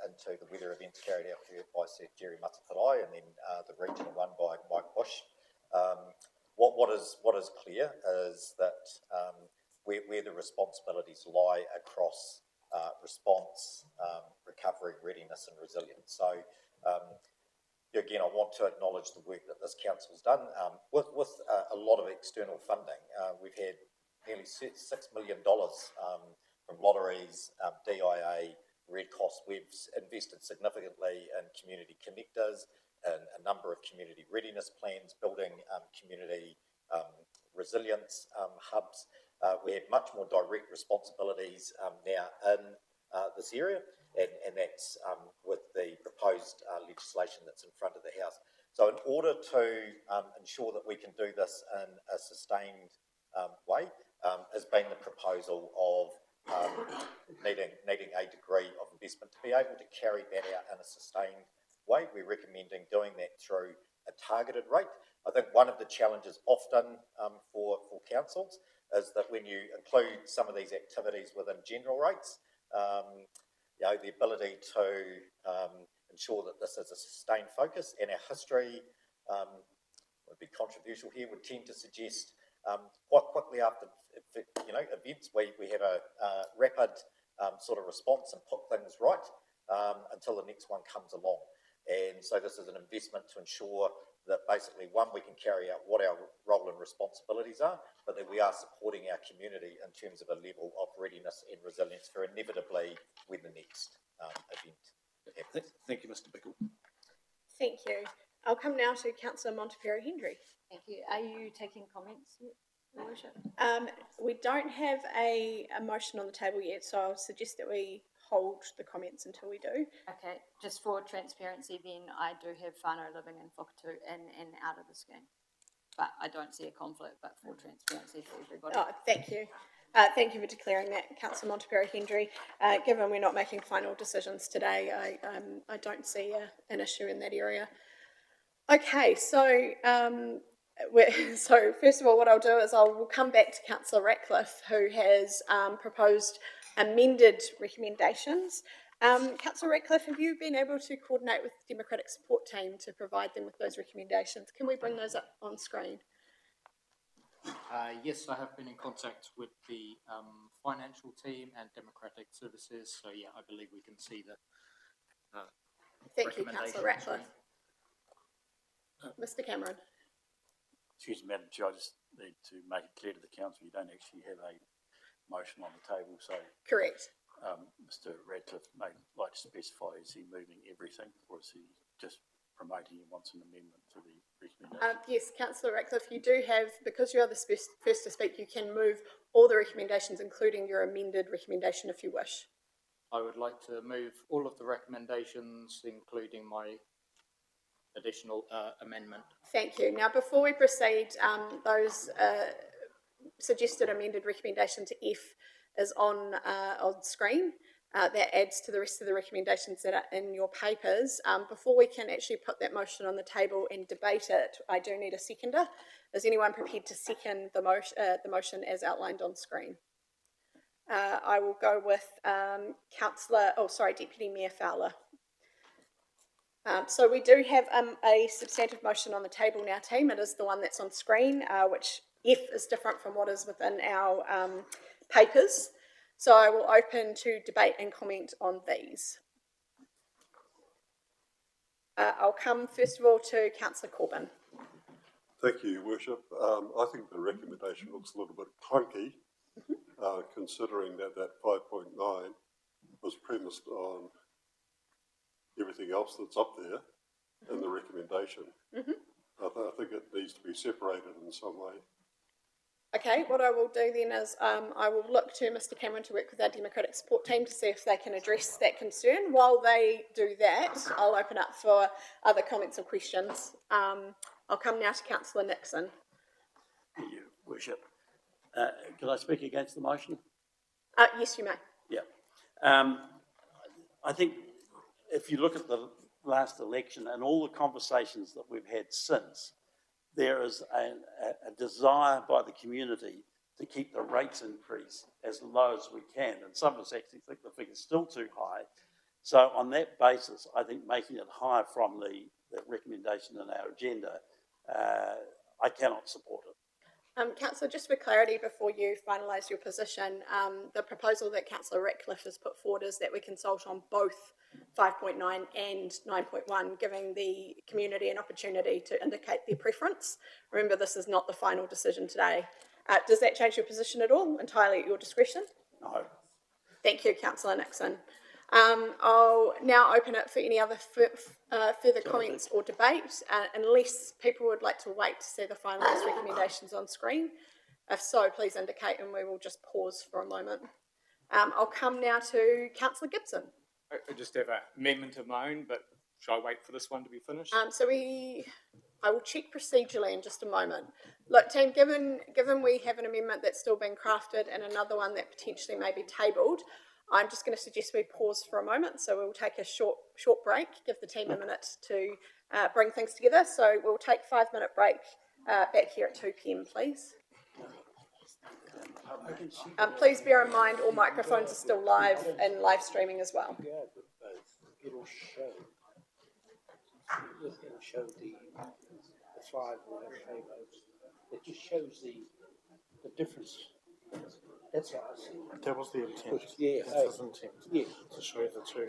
into the weather events carried out here by Sir Jerry Mataparae, and then the regional one by Mike Bush, what is clear is that where the responsibilities lie across response, recovery, readiness and resilience. So again, I want to acknowledge the work that this council's done with a lot of external funding. We've had nearly $6 million from lotteries, DIA, Red Cross. We've invested significantly in community connectors and a number of community readiness plans, building community resilience hubs. We have much more direct responsibilities now in this area, and that's with the proposed legislation that's in front of the House. So in order to ensure that we can do this in a sustained way, has been the proposal of needing a degree of investment to be able to carry that out in a sustained way. We're recommending doing that through a targeted rate. I think one of the challenges often for councils is that when you include some of these activities within general rates, you know, the ability to ensure that this is a sustained focus, and our history would be controversial here, would tend to suggest quite quickly after, you know, events, we have a rapid sort of response and put things right until the next one comes along. And so this is an investment to ensure that basically, one, we can carry out what our role and responsibilities are, but that we are supporting our community in terms of a level of readiness and resilience for inevitably when the next event happens. Thank you, Mr. Bickle. Thank you. I'll come now to Councillor Montefiore Hendry. Thank you. Are you taking comments, Your Worship? We don't have a motion on the table yet, so I'll suggest that we hold the comments until we do. Okay, just for transparency then, I do have whānau living in Whakatū in and out of the scheme. But I don't see a conflict, but for transparency for everybody. Oh, thank you. Thank you for declaring that, Councillor Montefiore Hendry. Given we're not making final decisions today, I don't see an issue in that area. Okay, so so first of all, what I'll do is we'll come back to Councillor Ratcliffe, who has proposed amended recommendations. Councillor Ratcliffe, have you been able to coordinate with the Democratic Support Team to provide them with those recommendations? Can we bring those up on screen? Yes, I have been in contact with the financial team and Democratic Services, so yeah, I believe we can see the Thank you, Councillor Ratcliffe. Mr. Cameron. Excuse me, Madam Chair, I just need to make it clear to the council, you don't actually have a motion on the table, so. Correct. Mr. Ratcliffe may like to specify, is he moving everything, or is he just promoting, he wants an amendment to the recommendation? Yes, Councillor Ratcliffe, you do have, because you are the first to speak, you can move all the recommendations, including your amended recommendation if you wish. I would like to move all of the recommendations, including my additional amendment. Thank you. Now, before we proceed, those suggested amended recommendation to F is on screen. That adds to the rest of the recommendations that are in your papers. Before we can actually put that motion on the table and debate it, I do need a seconder. Is anyone prepared to second the motion as outlined on screen? I will go with Deputy Mayor Fowler. So we do have a substantive motion on the table now, team. It is the one that's on screen, which F is different from what is within our papers. So I will open to debate and comment on these. I'll come first of all to Councillor Corbyn. Thank you, Your Worship. I think the recommendation looks a little bit clunky, considering that 5.9 was premised on everything else that's up there in the recommendation. I think it needs to be separated in some way. Okay, what I will do then is I will look to Mr. Cameron to work with our Democratic Support Team to see if they can address that concern. While they do that, I'll open up for other comments or questions. I'll come now to Councillor Nixon. Thank you, Worship. Can I speak against the motion? Yes, you may. Yeah. I think if you look at the last election and all the conversations that we've had since, there is a desire by the community to keep the rates increase as low as we can. And some of us actually think the figure's still too high. So on that basis, I think making it higher from the recommendation in our agenda, I cannot support it. Councillor, just for clarity before you finalise your position, the proposal that Councillor Ratcliffe has put forward is that we consult on both 5.9 and 9.1, giving the community an opportunity to indicate their preference. Remember, this is not the final decision today. Does that change your position at all? Entirely at your discretion? No. Thank you, Councillor Nixon. I'll now open it for any other further comments or debate, unless people would like to wait to see the finalised recommendations on screen. If so, please indicate and we will just pause for a moment. I'll come now to Councillor Gibson. I just have an amendment of my own, but should I wait for this one to be finished? I will check procedurally in just a moment. Look, team, given we have an amendment that's still being crafted and another one that potentially may be tabled, I'm just going to suggest we pause for a moment. So we'll take a short break, give the team a minute to bring things together. So we'll take a 5-minute break back here at 2 p.m, please. Please bear in mind all microphones are still live and live streaming as well. It'll show the 5 photos. It just shows the difference. That's how I see it. That was the intent. Yeah, That was intent. Yeah. To show the two.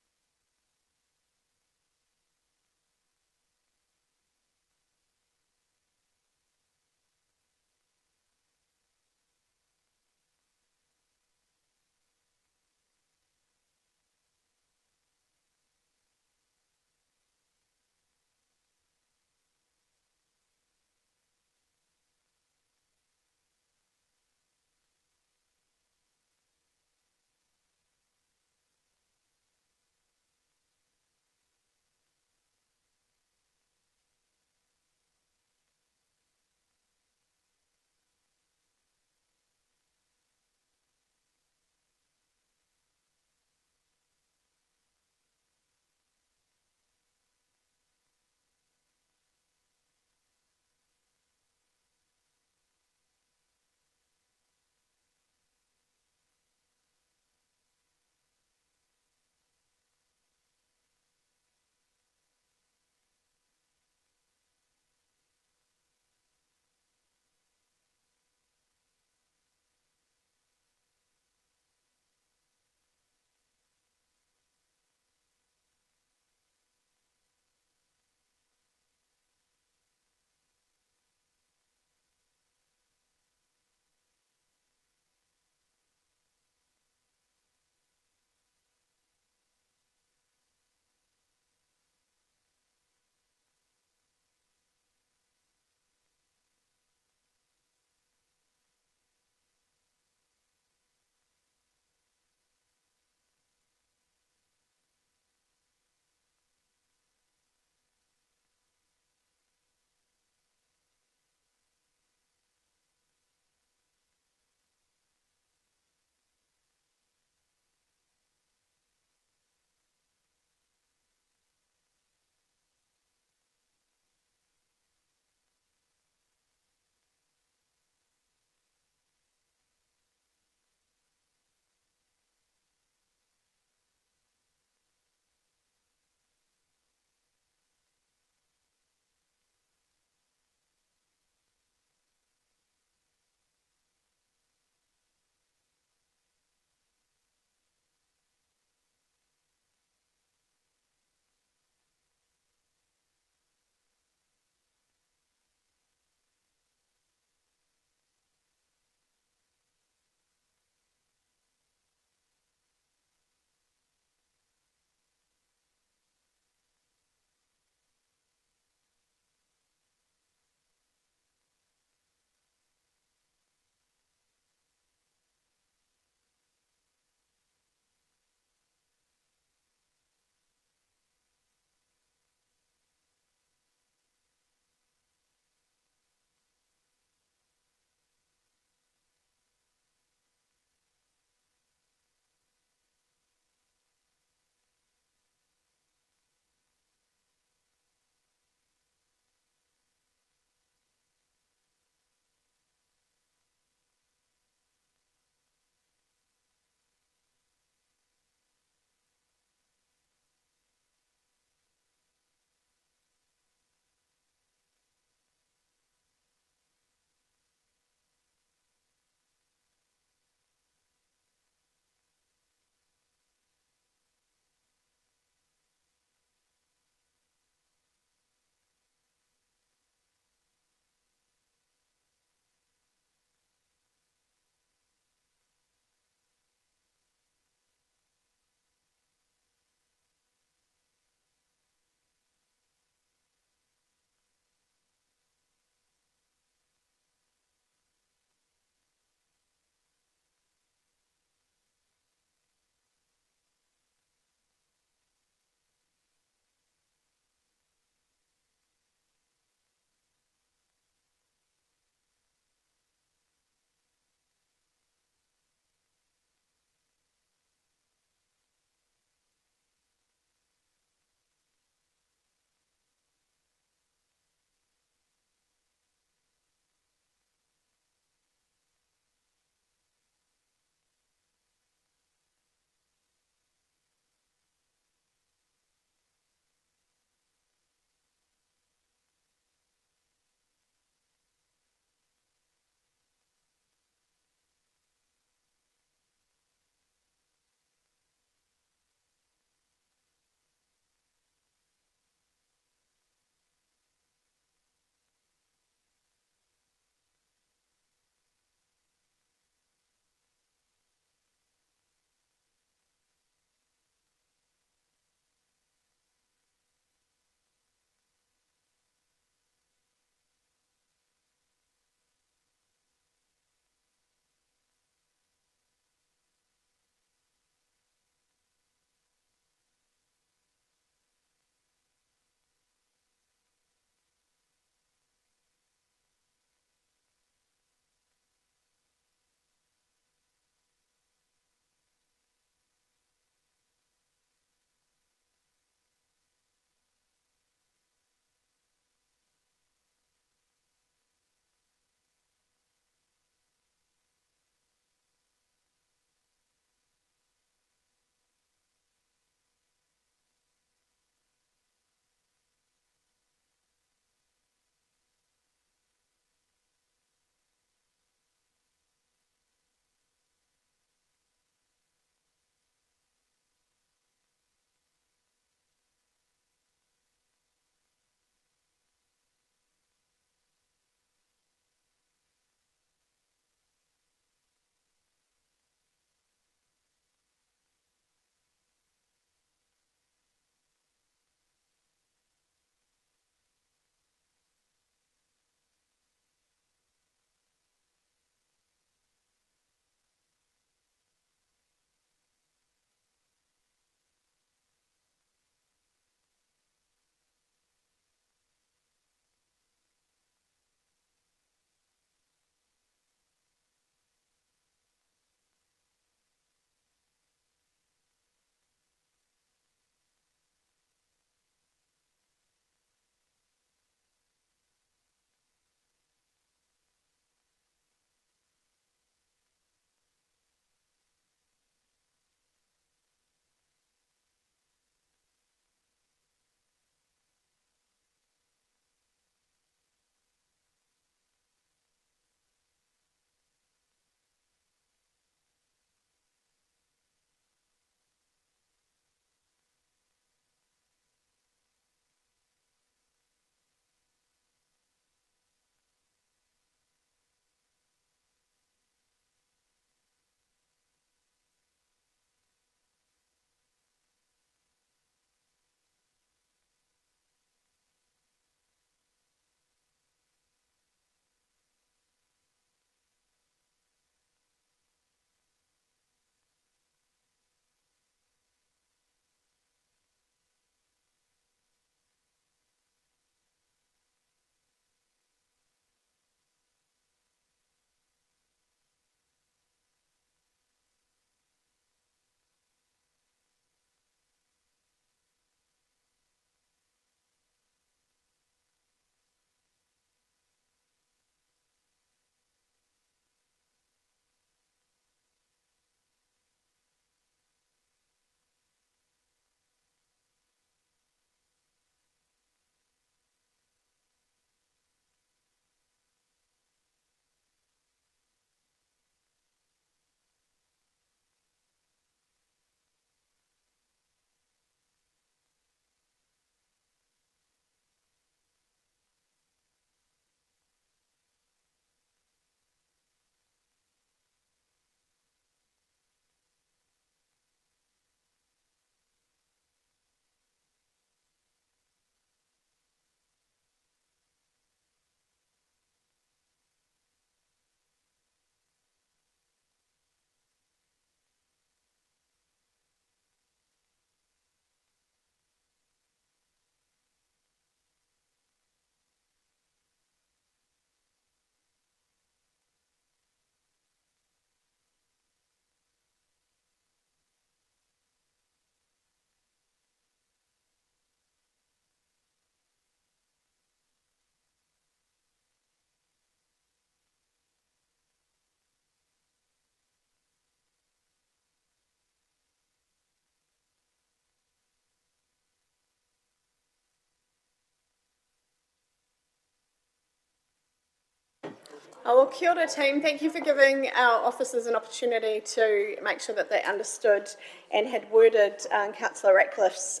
Oh, well, kia ora team. Thank you for giving our officers an opportunity to make sure that they understood and had worded Councillor Ratcliffe's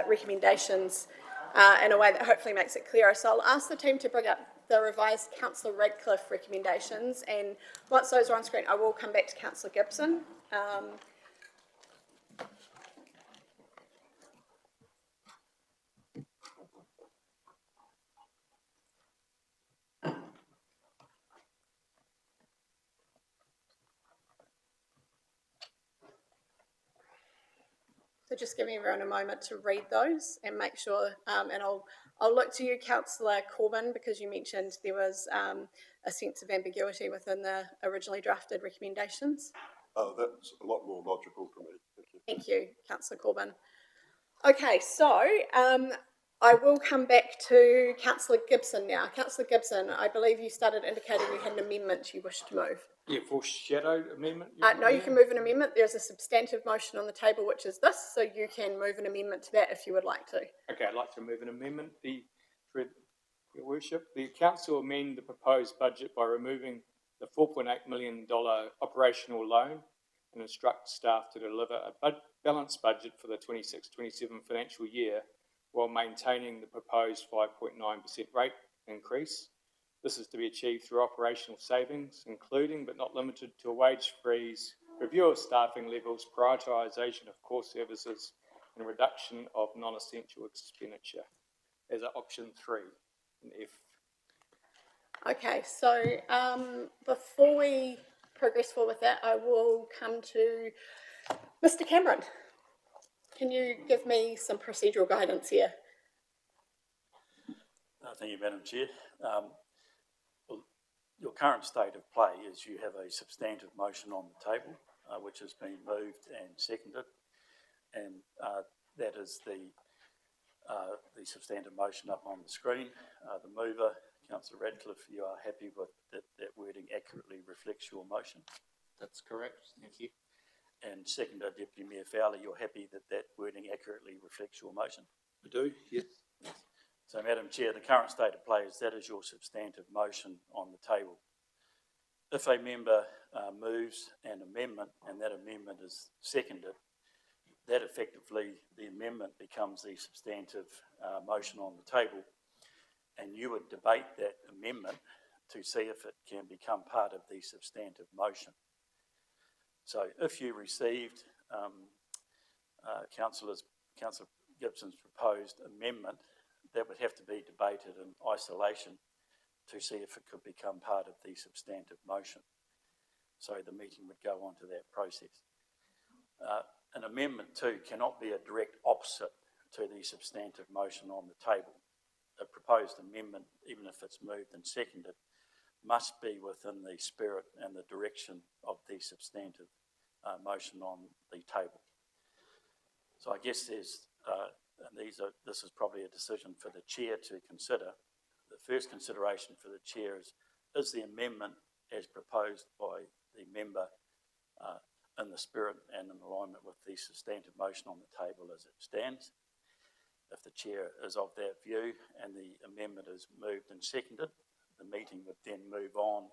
recommendations in a way that hopefully makes it clearer. So I'll ask the team to bring up the revised Councillor Ratcliffe recommendations, and once those are on screen, I will come back to Councillor Gibson. So just giving everyone a moment to read those and make sure, and I'll look to you, Councillor Corbyn, because you mentioned there was a sense of ambiguity within the originally drafted recommendations. That's a lot more logical to me. Thank you. Thank you, Councillor Corbyn. Okay, so I will come back to Councillor Gibson now. Councillor Gibson, I believe you started indicating you had an amendment you wish to move. Yeah, foreshadowed amendment? No, you can move an amendment. There's a substantive motion on the table, which is this, so you can move an amendment to that if you would like to. Okay, I'd like to move an amendment. Your Worship, the Council amend the proposed budget by removing the $4.8 million operational loan and instruct staff to deliver a balanced budget for the 26-27 financial year while maintaining the proposed 5.9% rate increase. This is to be achieved through operational savings, including but not limited to a wage freeze, review of staffing levels, prioritisation of core services, and reduction of non-essential expenditure as option 3 in F. Okay, so before we progress forward with that, I will come to Mr. Cameron. Can you give me some procedural guidance here? Thank you, Madam Chair. Well, your current state of play is you have a substantive motion on the table, which has been moved and seconded, and that is the substantive motion up on the screen. The mover, Councillor Ratcliffe, you are happy with that wording accurately reflects your motion? That's correct, thank you. And seconder, Deputy Mayor Fowler, you're happy that wording accurately reflects your motion? I do, yes. So, Madam Chair, the current state of play is that is your substantive motion on the table. If a member moves an amendment and that amendment is seconded, that effectively, the amendment becomes the substantive motion on the table, and you would debate that amendment to see if it can become part of the substantive motion. So if you received Councillor Gibson's proposed amendment, that would have to be debated in isolation to see if it could become part of the substantive motion. So the meeting would go on to that process. An amendment too cannot be a direct opposite to the substantive motion on the table. A proposed amendment, even if it's moved and seconded, must be within the spirit and the direction of the substantive motion on the table. So I guess there's, this is probably a decision for the chair to consider. The first consideration for the chair is the amendment as proposed by the member in the spirit and in alignment with the substantive motion on the table as it stands. If the chair is of that view and the amendment is moved and seconded, the meeting would then move on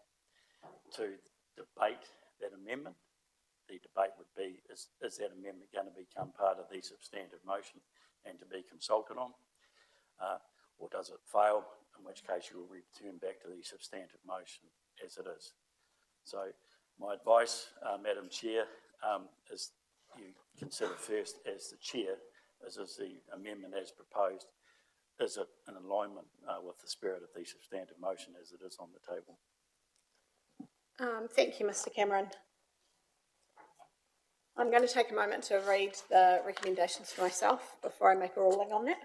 to debate that amendment. The debate would be, is that amendment going to become part of the substantive motion and to be consulted on? Or does it fail, in which case you will return back to the substantive motion as it is. So my advice, Madam Chair, is you consider first as the chair, is the amendment as proposed, is it in alignment with the spirit of the substantive motion as it is on the table? Thank you, Mr. Cameron. I'm going to take a moment to read the recommendations for myself before I make a ruling on that.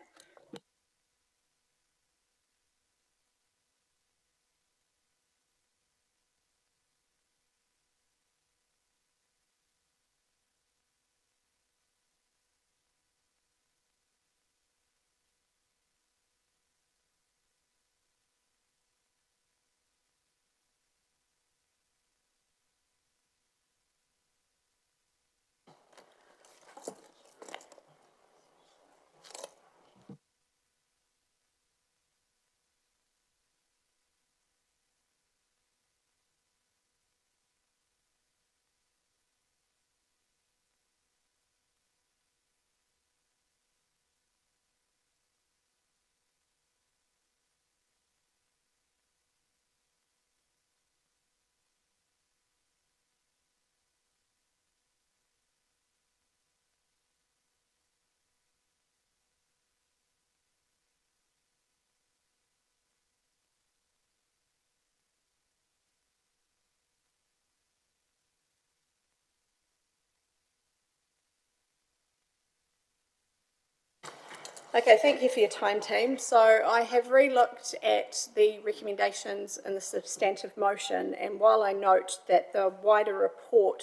Okay, thank you for your time, team. So I have re-looked at the recommendations in the substantive motion, and while I note that the wider report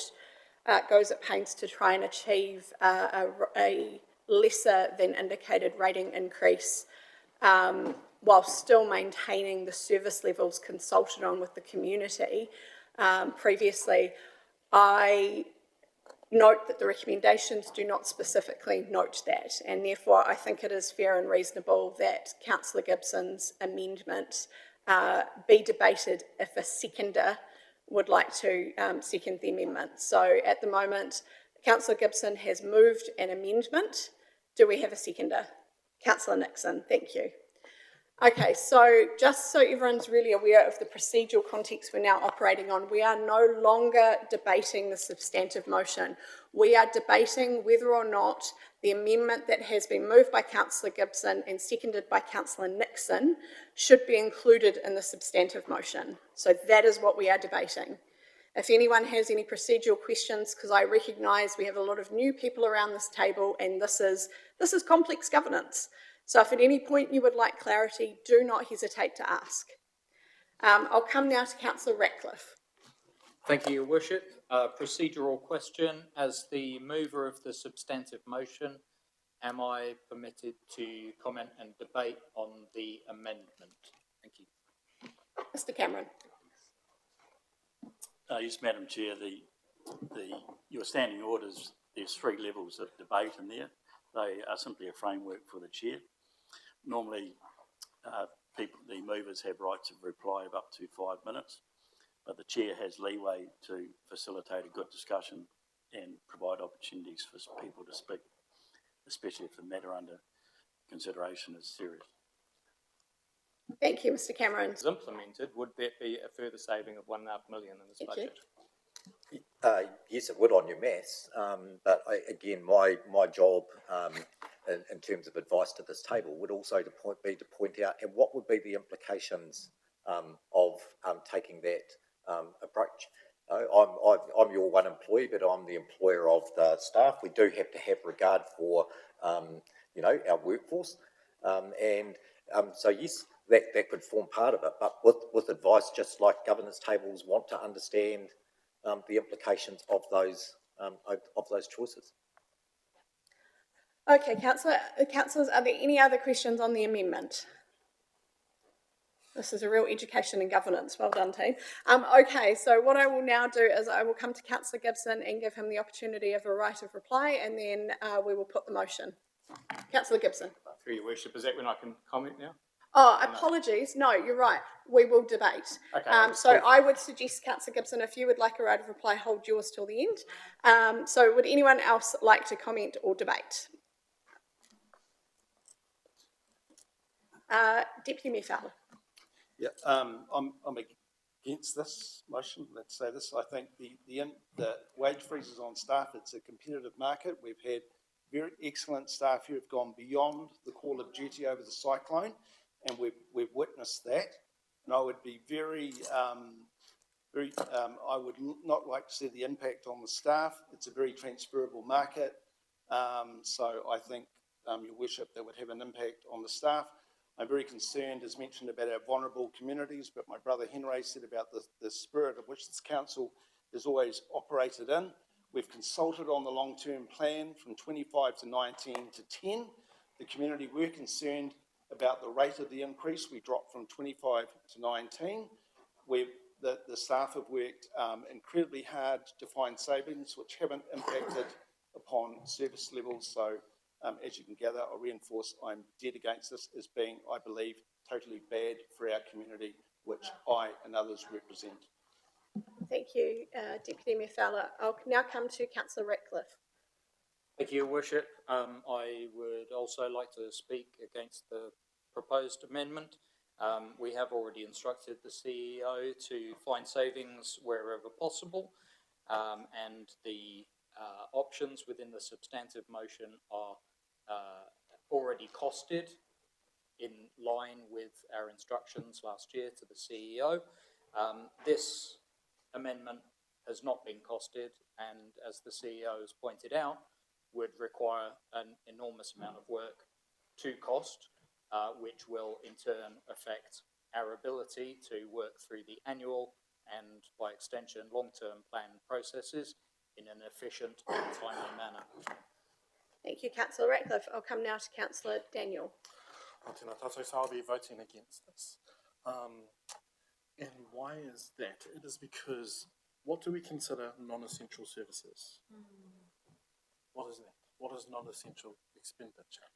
goes at pains to try and achieve a lesser than indicated rating increase, while still maintaining the service levels consulted on with the community previously, I note that the recommendations do not specifically note that, and therefore I think it is fair and reasonable that Councillor Gibson's amendment be debated if a seconder would like to second the amendment. So at the moment, Councillor Gibson has moved an amendment. Do we have a seconder? Councillor Nixon, thank you. Okay, so just so everyone's really aware of the procedural context we're now operating on, we are no longer debating the substantive motion. We are debating whether or not the amendment that has been moved by Councillor Gibson and seconded by Councillor Nixon should be included in the substantive motion. So that is what we are debating. If anyone has any procedural questions, because I recognise we have a lot of new people around this table and this is complex governance. So if at any point you would like clarity, do not hesitate to ask. I'll come now to Councillor Ratcliffe. Thank you, Your Worship. Procedural question. As the mover of the substantive motion, am I permitted to comment and debate on the amendment? Thank you. Mr. Cameron. Yes, Madam Chair, your standing orders, there's 3 levels of debate in there. They are simply a framework for the Chair. Normally, the movers have rights of reply of up to 5 minutes, but the Chair has leeway to facilitate a good discussion and provide opportunities for people to speak, especially if the matter under consideration is serious. Thank you, Mr. Cameron. Is implemented, would that be a further saving of $1.5 million in this budget? Yes, it would on your maths, but again, my job in terms of advice to this table would also be to point out and what would be the implications of taking that approach. I'm your one employee, but I'm the employer of the staff. We do have to have regard for our workforce, and so yes, that could form part of it. But with advice, just like governance tables want to understand the implications of those choices. Okay, councillors, are there any other questions on the amendment? This is a real education in governance. Well done, team. Okay, so what I will now do is I will come to Councillor Gibson and give him the opportunity of a right of reply, and then we will put the motion. Councillor Gibson. Through your worship, is that when I can comment now? Oh, apologies. No, you're right. We will debate. Okay. So I would suggest, Councillor Gibson, if you would like a right of reply, hold yours till the end. So would anyone else like to comment or debate? Deputy Mayor Fowler. Yeah, I'm against this motion. Let's say this. I think the wage freezes on staff. It's a competitive market. We've had very excellent staff who have gone beyond the call of duty over the cyclone, and we've witnessed that. And I would be I would not like to see the impact on the staff. It's a very transferable market, so I think, Your Worship, that would have an impact on the staff. I'm very concerned, as mentioned, about our vulnerable communities, but my brother Henry said about the spirit of which this council has always operated in. We've consulted on the long-term plan from 25 to 19 to 10. The community were concerned about the rate of the increase. We dropped from 25 to 19. The staff have worked incredibly hard to find savings which haven't impacted upon service levels. So as you can gather, I'll reinforce I'm dead against this as being, I believe, totally bad for our community, which I and others represent. Thank you, Deputy Mayor Fowler. I'll now come to Councillor Ratcliffe. Thank you, Your Worship. I would also like to speak against the proposed amendment. We have already instructed the CEO to find savings wherever possible, and the options within the substantive motion are already costed in line with our instructions last year to the CEO. This amendment has not been costed, and as the CEO has pointed out, would require an enormous amount of work to cost, which will in turn affect our ability to work through the annual and by extension long-term plan processes in an efficient and timely manner. Thank you, Councillor Ratcliffe. I'll come now to Councillor Daniel. Tēnā tātou, so I'll be voting against this. And why is that? It is because what do we consider non-essential services? What is that? What is non-essential expenditure?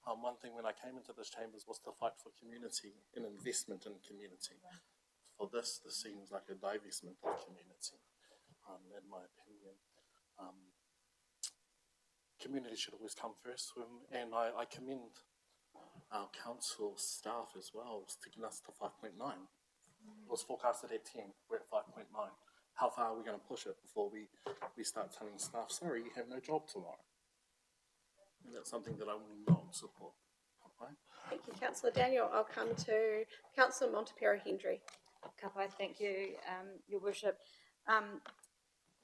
One thing when I came into this chambers was to fight for community and investment in community. For this seems like a divestment of community, in my opinion. Community should always come first, and I commend our council staff as well, taking us to 5.9. It was forecasted at 10, we're at 5.9. How far are we going to push it before we start telling staff, sorry, you have no job tomorrow? And that's something that I will not support. Okay? Thank you, Councillor Daniel. I'll come to Councillor Montepero Hendry. Kapai, thank you, Your Worship.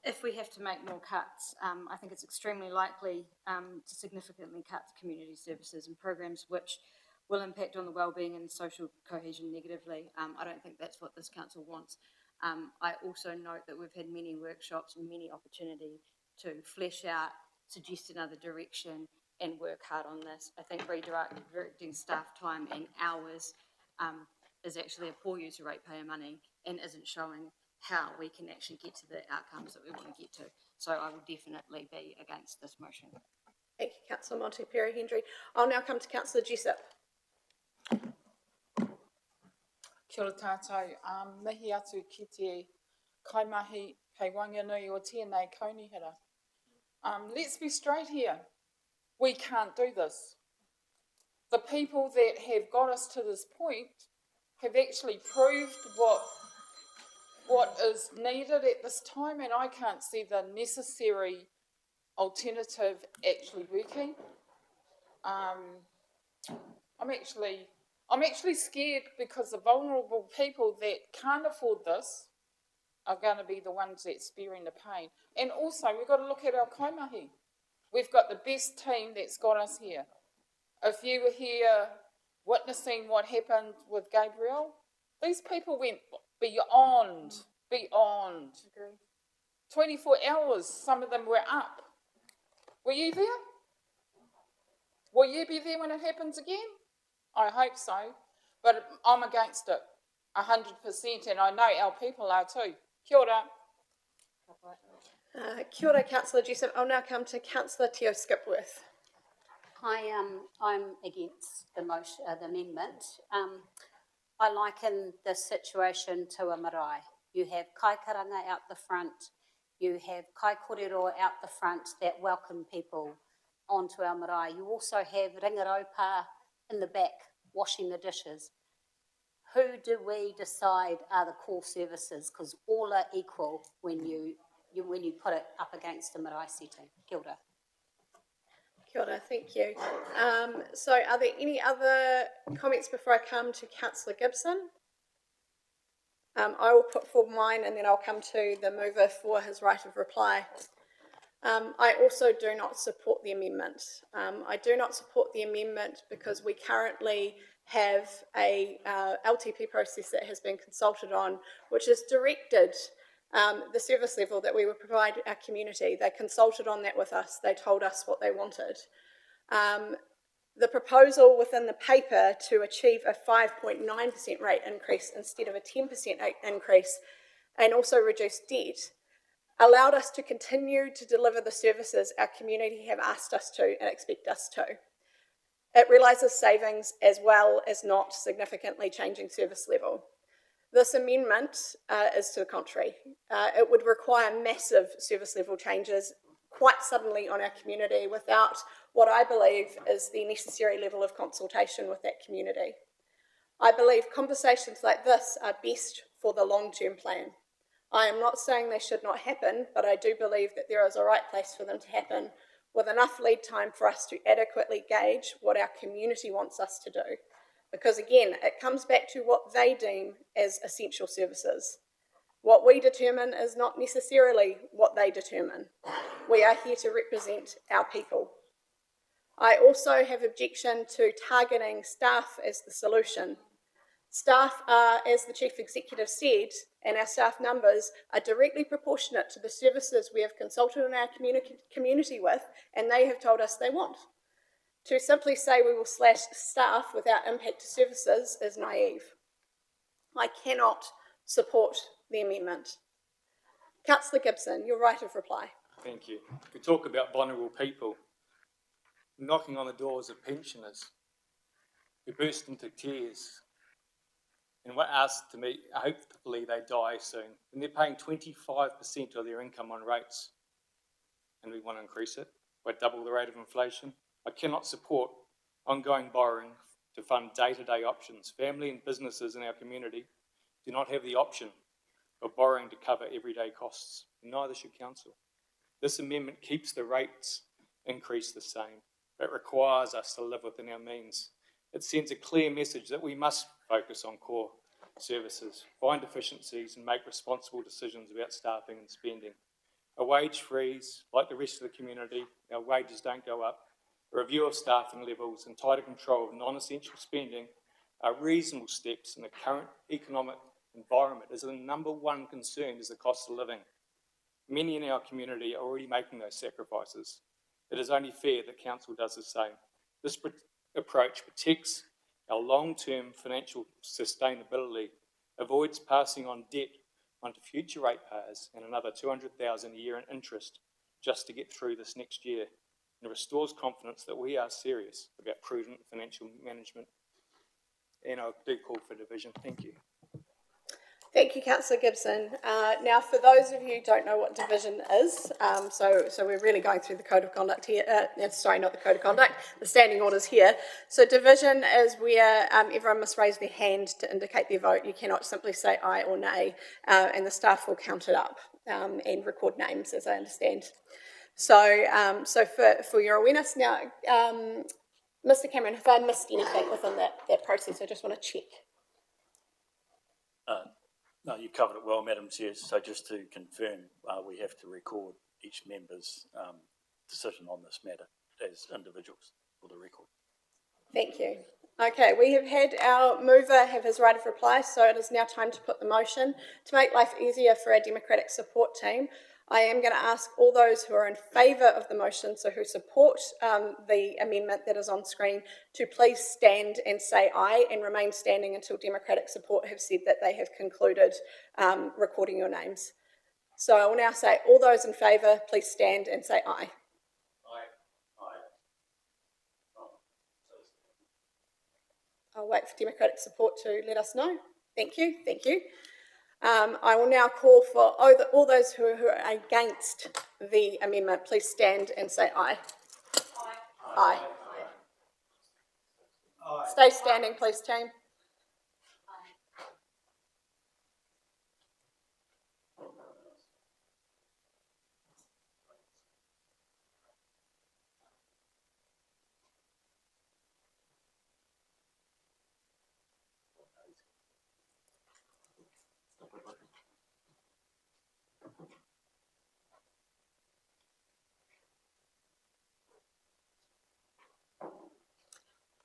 If we have to make more cuts, I think it's extremely likely to significantly cut community services and programs which will impact on the wellbeing and social cohesion negatively. I don't think that's what this council wants. I also note that we've had many workshops and many opportunity to flesh out, suggest another direction and work hard on this. I think redirecting staff time and hours is actually a poor use of ratepayer money and isn't showing how we can actually get to the outcomes that we want to get to. So I will definitely be against this motion. Thank you, Councillor Montepero Hendry. I'll now come to Councillor Jessup. Kia ora tātou, mihi atu ki te kaimahi hei Wanganui o tēnei kaunihera. Let's be straight here. We can't do this. The people that have got us to this point have actually proved what is needed at this time, and I can't see the necessary alternative actually working. I'm actually scared because the vulnerable people that can't afford this are going to be the ones that's bearing the pain. And also, we've got to look at our kaimahi. We've got the best team that's got us here. If you were here witnessing what happened with Gabriel, these people went beyond. 24 hours, some of them were up. Were you there? Will you be there when it happens again? I hope so, but I'm against it 100%, and I know our people are too. Kia ora. Kia ora, Councillor Jessup. I'll now come to Councillor Teo Skipworth. I'm against the motion, the amendment. I liken this situation to a marae. You have kaikaranga out the front, you have kai kōrero out the front that welcome people onto our marae. You also have ringaropa in the back washing the dishes. Who do we decide are the core services? Because all are equal when you put it up against the marae setting. Kia ora. Kia ora, thank you. So are there any other comments before I come to Councillor Gibson? I will put forward mine and then I'll come to the mover for his right of reply. I also do not support the amendment. I do not support the amendment because we currently have a LTP process that has been consulted on, which has directed the service level that we would provide our community. They consulted on that with us. They told us what they wanted. The proposal within the paper to achieve a 5.9% rate increase instead of a 10% increase and also reduce debt allowed us to continue to deliver the services our community have asked us to and expect us to. It realises savings as well as not significantly changing service level. This amendment is to the contrary. It would require massive service level changes quite suddenly on our community without what I believe is the necessary level of consultation with that community. I believe conversations like this are best for the long-term plan. I am not saying they should not happen, but I do believe that there is a right place for them to happen with enough lead time for us to adequately gauge what our community wants us to do. Because again, it comes back to what they deem as essential services. What we determine is not necessarily what they determine. We are here to represent our people. I also have objection to targeting staff as the solution. Staff are, as the Chief Executive said, and our staff numbers are directly proportionate to the services we have consulted in our community with, and they have told us they want. To simply say we will slash staff without impact to services is naive. I cannot support the amendment. Councillor Gibson, your right of reply. Thank you. We talk about vulnerable people knocking on the doors of pensioners who burst into tears and were asked to meet, hopefully they die soon, and they're paying 25% of their income on rates, and we want to increase it by double the rate of inflation. I cannot support ongoing borrowing to fund day-to-day options. Family and businesses in our community do not have the option of borrowing to cover everyday costs, and neither should council. This amendment keeps the rates increase the same, but requires us to live within our means. It sends a clear message that we must focus on core services, find efficiencies and make responsible decisions about staffing and spending. A wage freeze, like the rest of the community, our wages don't go up. A review of staffing levels and tighter control of non-essential spending are reasonable steps in the current economic environment, as the number one concern is the cost of living. Many in our community are already making those sacrifices. It is only fair that council does the same. This approach protects our long-term financial sustainability, avoids passing on debt onto future ratepayers and another $200,000 a year in interest just to get through this next year, and restores confidence that we are serious about prudent financial management. And I do call for division. Thank you. Thank you, Councillor Gibson. Now, for those of you who don't know what division is, so we're really going through the Code of Conduct here. Sorry, not the Code of Conduct, the standing orders here. So division is where everyone must raise their hand to indicate their vote. You cannot simply say aye or nay, and the staff will count it up and record names, as I understand. So, for your awareness now, Mr. Cameron, have I missed anything within that process? I just want to check. No, you covered it well, Madam Chair. So just to confirm, we have to record each member's decision on this matter as individuals for the record. Thank you. Okay, we have had our mover have his right of reply, so it is now time to put the motion. To make life easier for our Democratic support team, I am going to ask all those who are in favour of the motion, so who support the amendment that is on screen, to please stand and say aye and remain standing until Democratic support have said that they have concluded recording your names. So I will now say, all those in favour, please stand and say aye. I'll wait for Democratic support to let us know. Thank you, thank you. I will now call for all those who are against the amendment, please stand and say aye. Aye. Aye. Stay standing, please, team.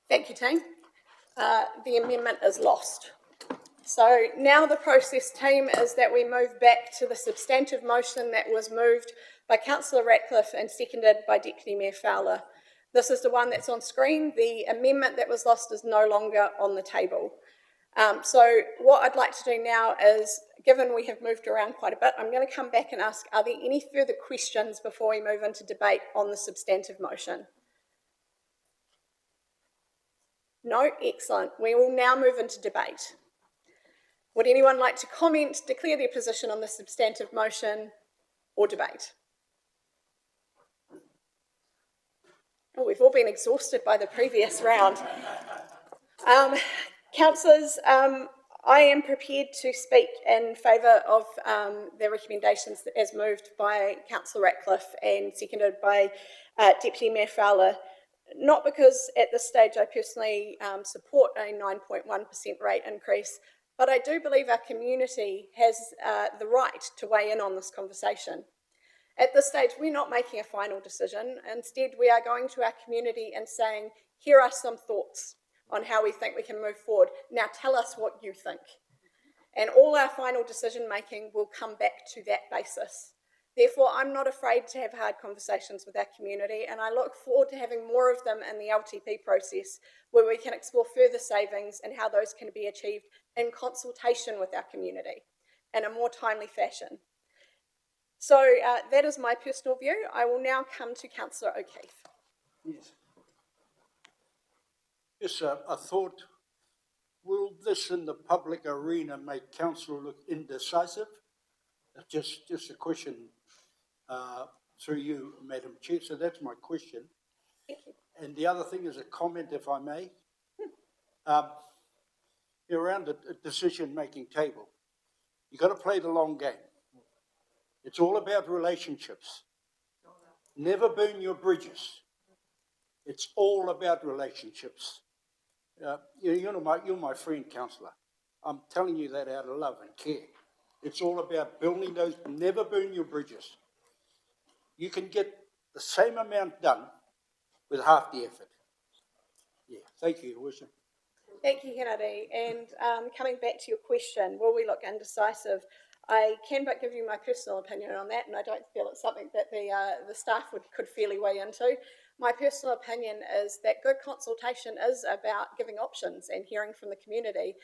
Thank you, team. The amendment is lost. So now the process, team, is that we move back to the substantive motion that was moved by Councillor Ratcliffe and seconded by Deputy Mayor Fowler. This is the one that's on screen. The amendment that was lost is no longer on the table. So what I'd like to do now is, given we have moved around quite a bit, I'm going to come back and ask, are there any further questions before we move into debate on the substantive motion? No? Excellent. We will now move into debate. Would anyone like to comment, declare their position on the substantive motion, or debate? Oh, we've all been exhausted by the previous round. Councillors, I am prepared to speak in favour of the recommendations as moved by Councillor Ratcliffe and seconded by Deputy Mayor Fowler. Not because at this stage I personally support a 9.1% rate increase, but I do believe our community has the right to weigh in on this conversation. At this stage, we're not making a final decision. Instead, we are going to our community and saying, here are some thoughts on how we think we can move forward. Now tell us what you think. And all our final decision making will come back to that basis. Therefore, I'm not afraid to have hard conversations with our community, and I look forward to having more of them in the LTP process, where we can explore further savings and how those can be achieved in consultation with our community in a more timely fashion. So that is my personal view. I will now come to Councillor O'Keefe. Yes. Yes, I thought, will this in the public arena make council look indecisive? Just a question through you, Madam Chair. So that's my question. Thank you. And the other thing is a comment, if I may. You're around a decision-making table. You've got to play the long game. It's all about relationships. Never burn your bridges. It's all about relationships. You're my friend, councillor. I'm telling you that out of love and care. It's all about building those, never burn your bridges. You can get the same amount done with half the effort. Yeah, thank you, Your Worship. Thank you, Kennedy. And coming back to your question, will we look indecisive? I can but give you my personal opinion on that, and I don't feel it's something that the staff could fairly weigh into. My personal opinion is that good consultation is about giving options and hearing from the community.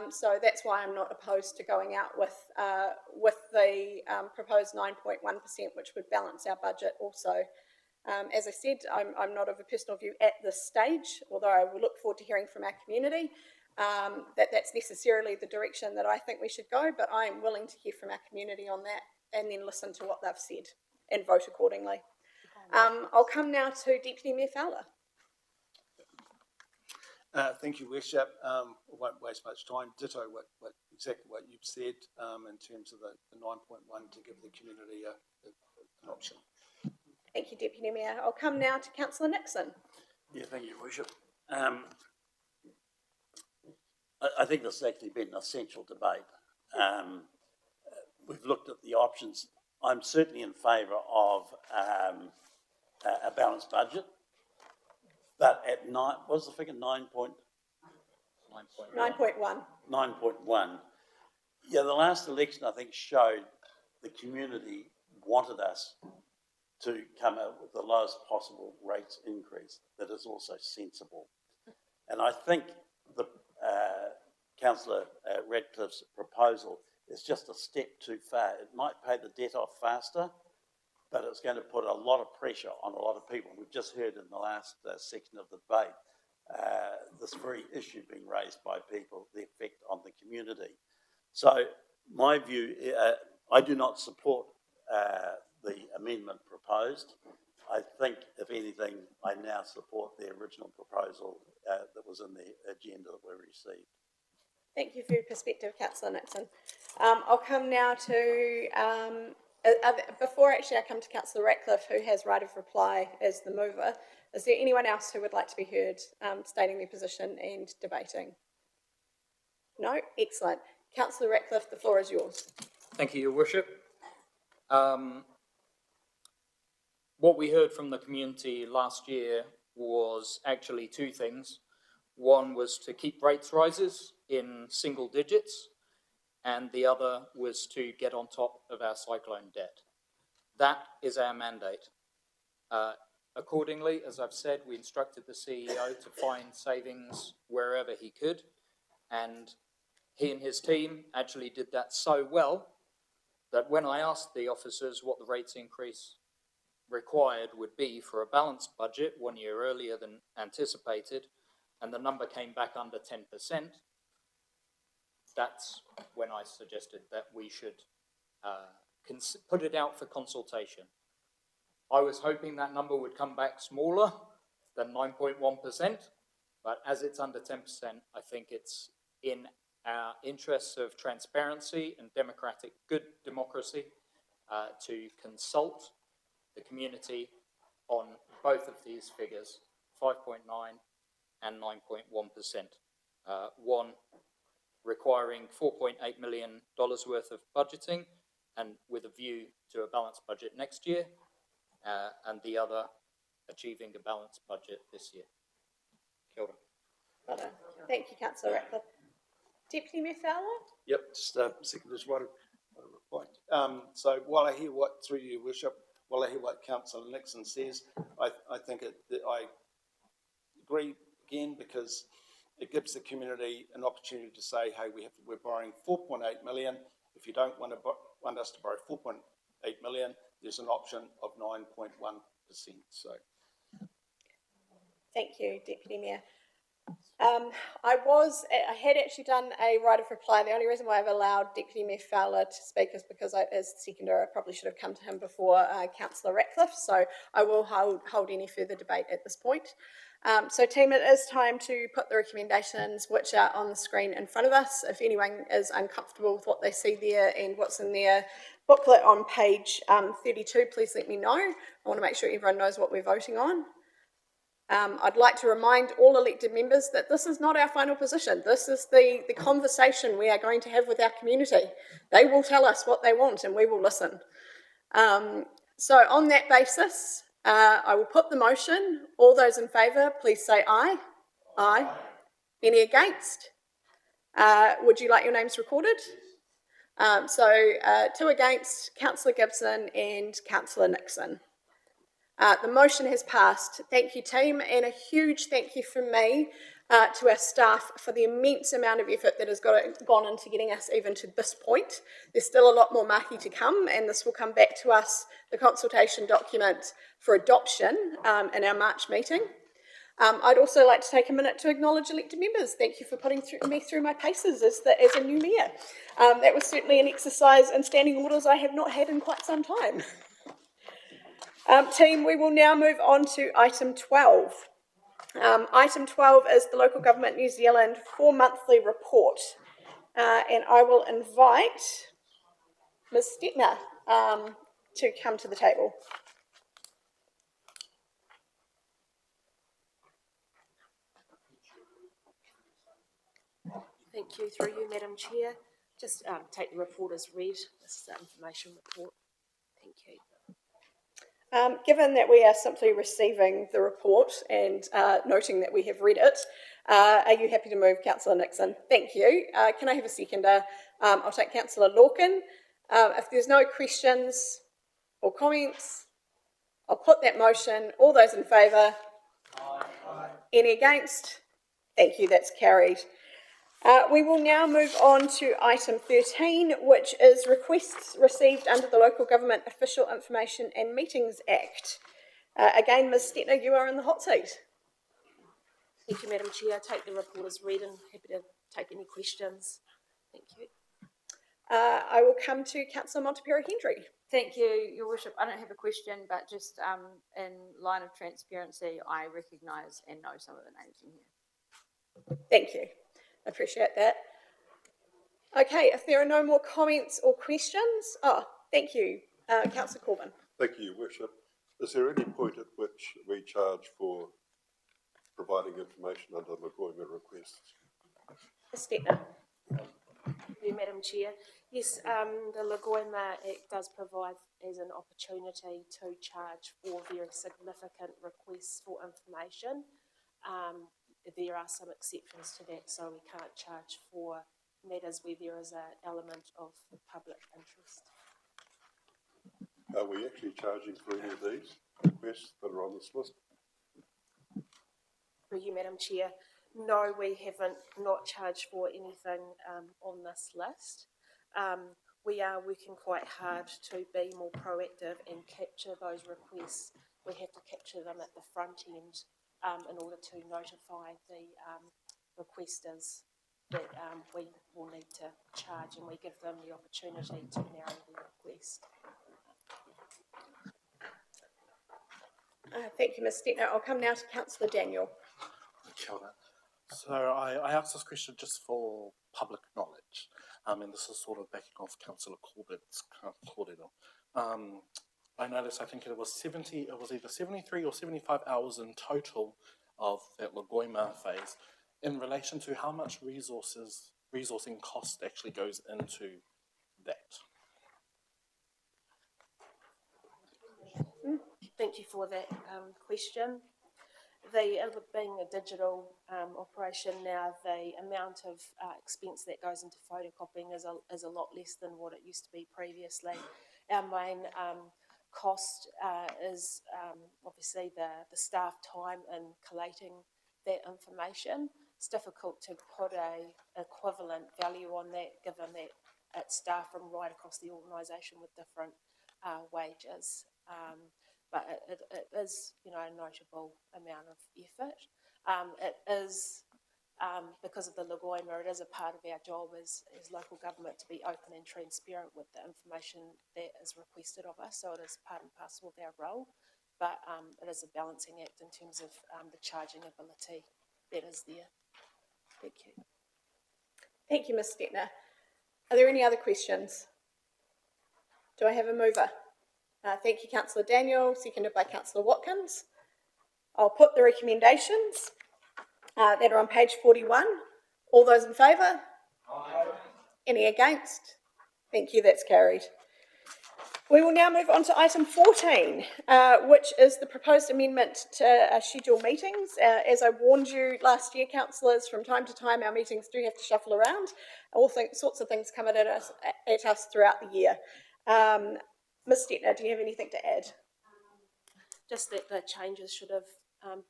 So that's why I'm not opposed to going out with the proposed 9.1%, which would balance our budget also. As I said, I'm not of a personal view at this stage, although I will look forward to hearing from our community, that's necessarily the direction that I think we should go, but I am willing to hear from our community on that and then listen to what they've said and vote accordingly. I'll come now to Deputy Mayor Fowler. Thank you, Worship. I won't waste much time. Ditto exactly what you've said in terms of the 9.1 to give the community an option. Thank you, Deputy Mayor. I'll come now to Councillor Nixon. Yeah, thank you, Your Worship. I think this has actually been an essential debate. We've looked at the options. I'm certainly in favour of a balanced budget, but at what was the figure? 9.1. 9.1. Yeah, the last election, I think, showed the community wanted us to come out with the lowest possible rates increase that is also sensible. And I think the Councillor Radcliffe's proposal is just a step too far. It might pay the debt off faster, but it's going to put a lot of pressure on a lot of people. We've just heard in the last section of the debate this very issue being raised by people, the effect on the community. So my view, I do not support the amendment proposed. I think, if anything, I now support the original proposal that was in the agenda that we received. Thank you for your perspective, Councillor Nixon. I'll come now to, before actually I come to Councillor Ratcliffe, who has right of reply as the mover, is there anyone else who would like to be heard stating their position and debating? No? Excellent. Councillor Ratcliffe, the floor is yours. Thank you, Your Worship. What we heard from the community last year was actually two things. One was to keep rates rises in single digits, and the other was to get on top of our cyclone debt. That is our mandate. Accordingly, as I've said, we instructed the CEO to find savings wherever he could, and he and his team actually did that so well that when I asked the officers what the rates increase required would be for a balanced budget 1 year earlier than anticipated, and the number came back under 10%, that's when I suggested that we should put it out for consultation. I was hoping that number would come back smaller than 9.1%, but as it's under 10%, I think it's in our interests of transparency and good democracy to consult the community on both of these figures, 5.9 and 9.1%. One requiring $4.8 million worth of budgeting, and with a view to a balanced budget next year, and the other achieving a balanced budget this year. Kia ora. Well done. Thank you, Councillor Ratcliffe. Deputy Mayor Fowler? Yep, just a second, just one point. So while I hear through your worship, while I hear what Councillor Nixon says, I think that I agree again, because it gives the community an opportunity to say, hey, we're borrowing 4.8 million. If you don't want us to borrow 4.8 million, there's an option of 9.1%. So. Thank you, Deputy Mayor. I had actually done a right of reply. The only reason why I've allowed Deputy Mayor Fowler to speak is because as seconder, I probably should have come to him before Councillor Ratcliffe, so I will hold any further debate at this point. So team, it is time to put the recommendations which are on the screen in front of us. If anyone is uncomfortable with what they see there and what's in their booklet on page 32, please let me know. I want to make sure everyone knows what we're voting on. I'd like to remind all elected members that this is not our final position. This is the conversation we are going to have with our community. They will tell us what they want and we will listen. So on that basis, I will put the motion. All those in favour, please say aye. Aye. Any against? Would you like your names recorded? Two against, Councillor Gibson and Councillor Nixon. The motion has passed. Thank you, team, and a huge thank you from me to our staff for the immense amount of effort that has gone into getting us even to this point. There's still a lot more mahi to come, and this will come back to us, the consultation document, for adoption in our March meeting. I'd also like to take a minute to acknowledge elected members. Thank you for putting me through my paces as a new mayor. That was certainly an exercise in standing orders I have not had in quite some time. Team, we will now move on to item 12. Item 12 is the Local Government New Zealand 4-monthly report. And I will invite Ms. Stettner to come to the table. Thank you. Through you, Madam Chair. Just take the report as read. This is the information report. Thank you. Given that we are simply receiving the report and noting that we have read it, are you happy to move, Councillor Nixon? Thank you. Can I have a seconder? I'll take Councillor Lorcan. If there's no questions or comments, I'll put that motion. All those in favour? Aye. Any against? Thank you, that's carried. We will now move on to item 13, which is requests received under the Local Government Official Information and Meetings Act. Again, Ms. Stettner, you are in the hot seat. Thank you, Madam Chair. I take the report as read and happy to take any questions. Thank you. I will come to Councillor Montepere-Hendry. Thank you, Your Worship. I don't have a question, but just in line of transparency, I recognise and know some of the names in here. Thank you. I appreciate that. Okay, if there are no more comments or questions, thank you. Councillor Corbyn. Thank you, Your Worship. Is there any point at which we charge for providing information under Lagoima requests? Ms. Stettner. Thank you, Madam Chair. Yes, the Lagoima Act does provide as an opportunity to charge for very significant requests for information. There are some exceptions to that, so we can't charge for matters where there is an element of public interest. Are we actually charging for any of these requests that are on this list? For you, Madam Chair, no, we haven't not charged for anything on this list. We are working quite hard to be more proactive and capture those requests. We have to capture them at the front end in order to notify the requesters that we will need to charge, and we give them the opportunity to narrow their request. Thank you, Ms. Stettner. I'll come now to Councillor Daniel. Kia ora. So I asked this question just for public knowledge, and this is sort of backing off Councillor Corbett's kōrero. I noticed, I think it was either 73 or 75 hours in total of that Lagoima phase in relation to how much resourcing cost actually goes into that. Thank you for that question. Being a digital operation now, the amount of expense that goes into photocopying is a lot less than what it used to be previously. Our main cost is obviously the staff time in collating that information. It's difficult to put a equivalent value on that, given that it's staff from right across the organisation with different wages. But it is, you know, a notable amount of effort. It is, because of the Lagoima, it is a part of our job as local government to be open and transparent with the information that is requested of us. So it is part and parcel of our role, but it is a balancing act in terms of the charging ability that is there. Thank you. Thank you, Ms Stettner. Are there any other questions? Do I have a mover? Thank you, Councillor Daniel, seconded by Councillor Watkins. I'll put the recommendations that are on page 41. All those in favour? Aye. Any against? Thank you, that's carried. We will now move on to item 14, which is the proposed amendment to schedule meetings. As I warned you last year, councillors, from time to time our meetings do have to shuffle around. All sorts of things come at us throughout the year. Ms Stettner, do you have anything to add? Just that the changes should have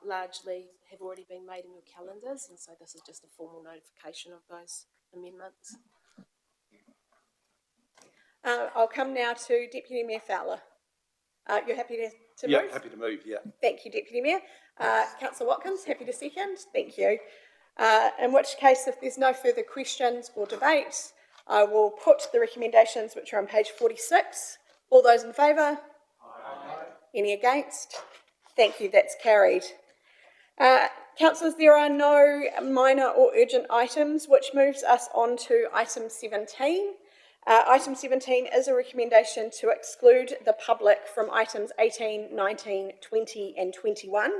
largely have already been made in your calendars, and so this is just a formal notification of those amendments. I'll come now to Deputy Mayor Fowler. You're happy to move? Yeah, happy to move, yeah. Thank you, Deputy Mayor. Councillor Watkins, happy to second. Thank you. In which case, if there's no further questions or debate, I will put the recommendations which are on page 46. All those in favour? Aye. Any against? Thank you, that's carried. Councillors, there are no minor or urgent items, which moves us on to item 17. Item 17 is a recommendation to exclude the public from items 18, 19, 20 and 21.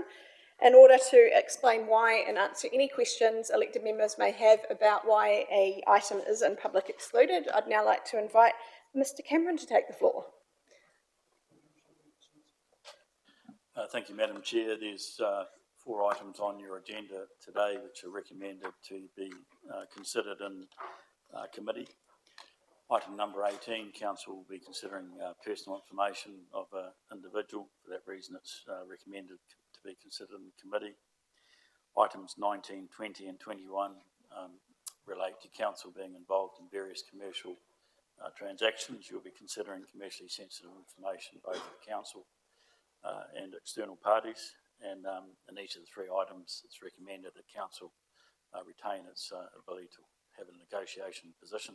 In order to explain why and answer any questions elected members may have about why an item is in public excluded, I'd now like to invite Mr Cameron to take the floor. Thank you, Madam Chair. There's 4 items on your agenda today which are recommended to be considered in committee. Item number 18, Council will be considering personal information of an individual. For that reason, it's recommended to be considered in committee. Items 19, 20 and 21 relate to Council being involved in various commercial transactions. You'll be considering commercially sensitive information both of Council and external parties. And in each of the 3 items, it's recommended that Council retain its ability to have a negotiation position.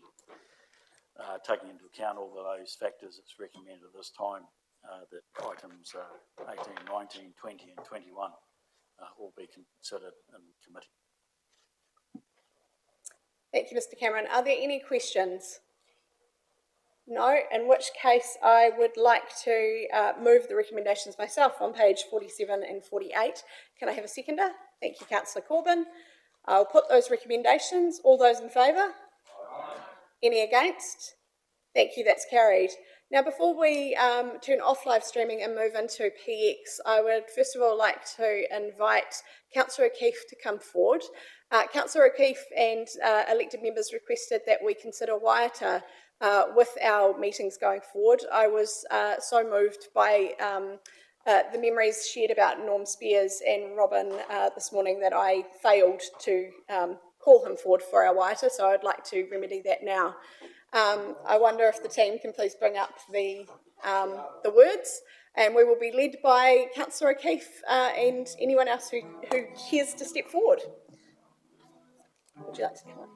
Taking into account all of those factors, it's recommended at this time that items 18, 19, 20 and 21 all be considered in committee. Thank you, Mr Cameron. Are there any questions? No, in which case I would like to move the recommendations myself on page 47 and 48. Can I have a seconder? Thank you, Councillor Corbyn. I'll put those recommendations. All those in favour? Aye. Any against? Thank you, that's carried. Now, before we turn off live streaming and move into PX, I would first of all like to invite Councillor O'Keefe to come forward. Councillor O'Keefe and elected members requested that we consider Waiata with our meetings going forward. I was so moved by the memories shared about Norm Spears and Robin this morning that I failed to call him forward for our Waiata, so I'd like to remedy that now. I wonder if the team can please bring up the words, and we will be led by Councillor O'Keefe and anyone else who cares to step forward. Would you like to come on?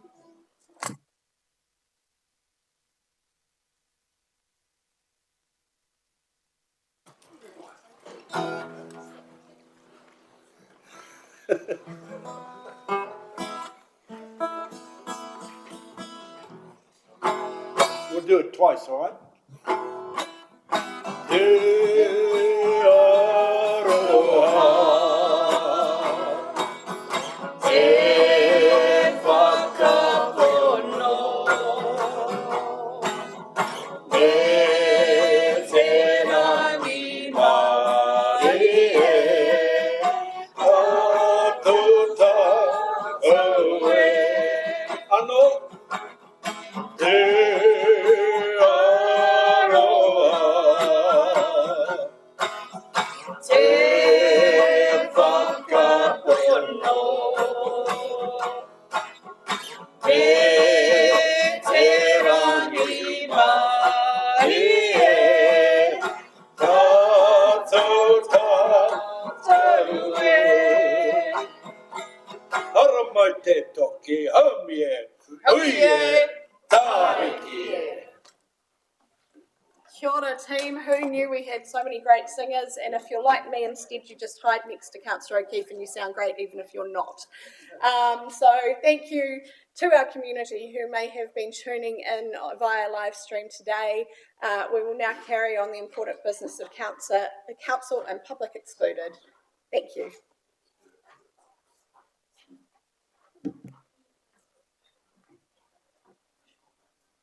We'll do it twice, all right? Thank you. whānau, te aroa. Te whakapono, te rangi mai e, tātou tātou e. Hara mai te toki, haumi e, hui e, tāhiki e. Kia ora team, who knew we had so many great singers, and if you're like me, instead you just hide next to Councillor O'Keefe and you sound great even if you're not. So thank you to our community who may have been tuning in via live stream today. We will now carry on the important business of council and public excluded. Thank you.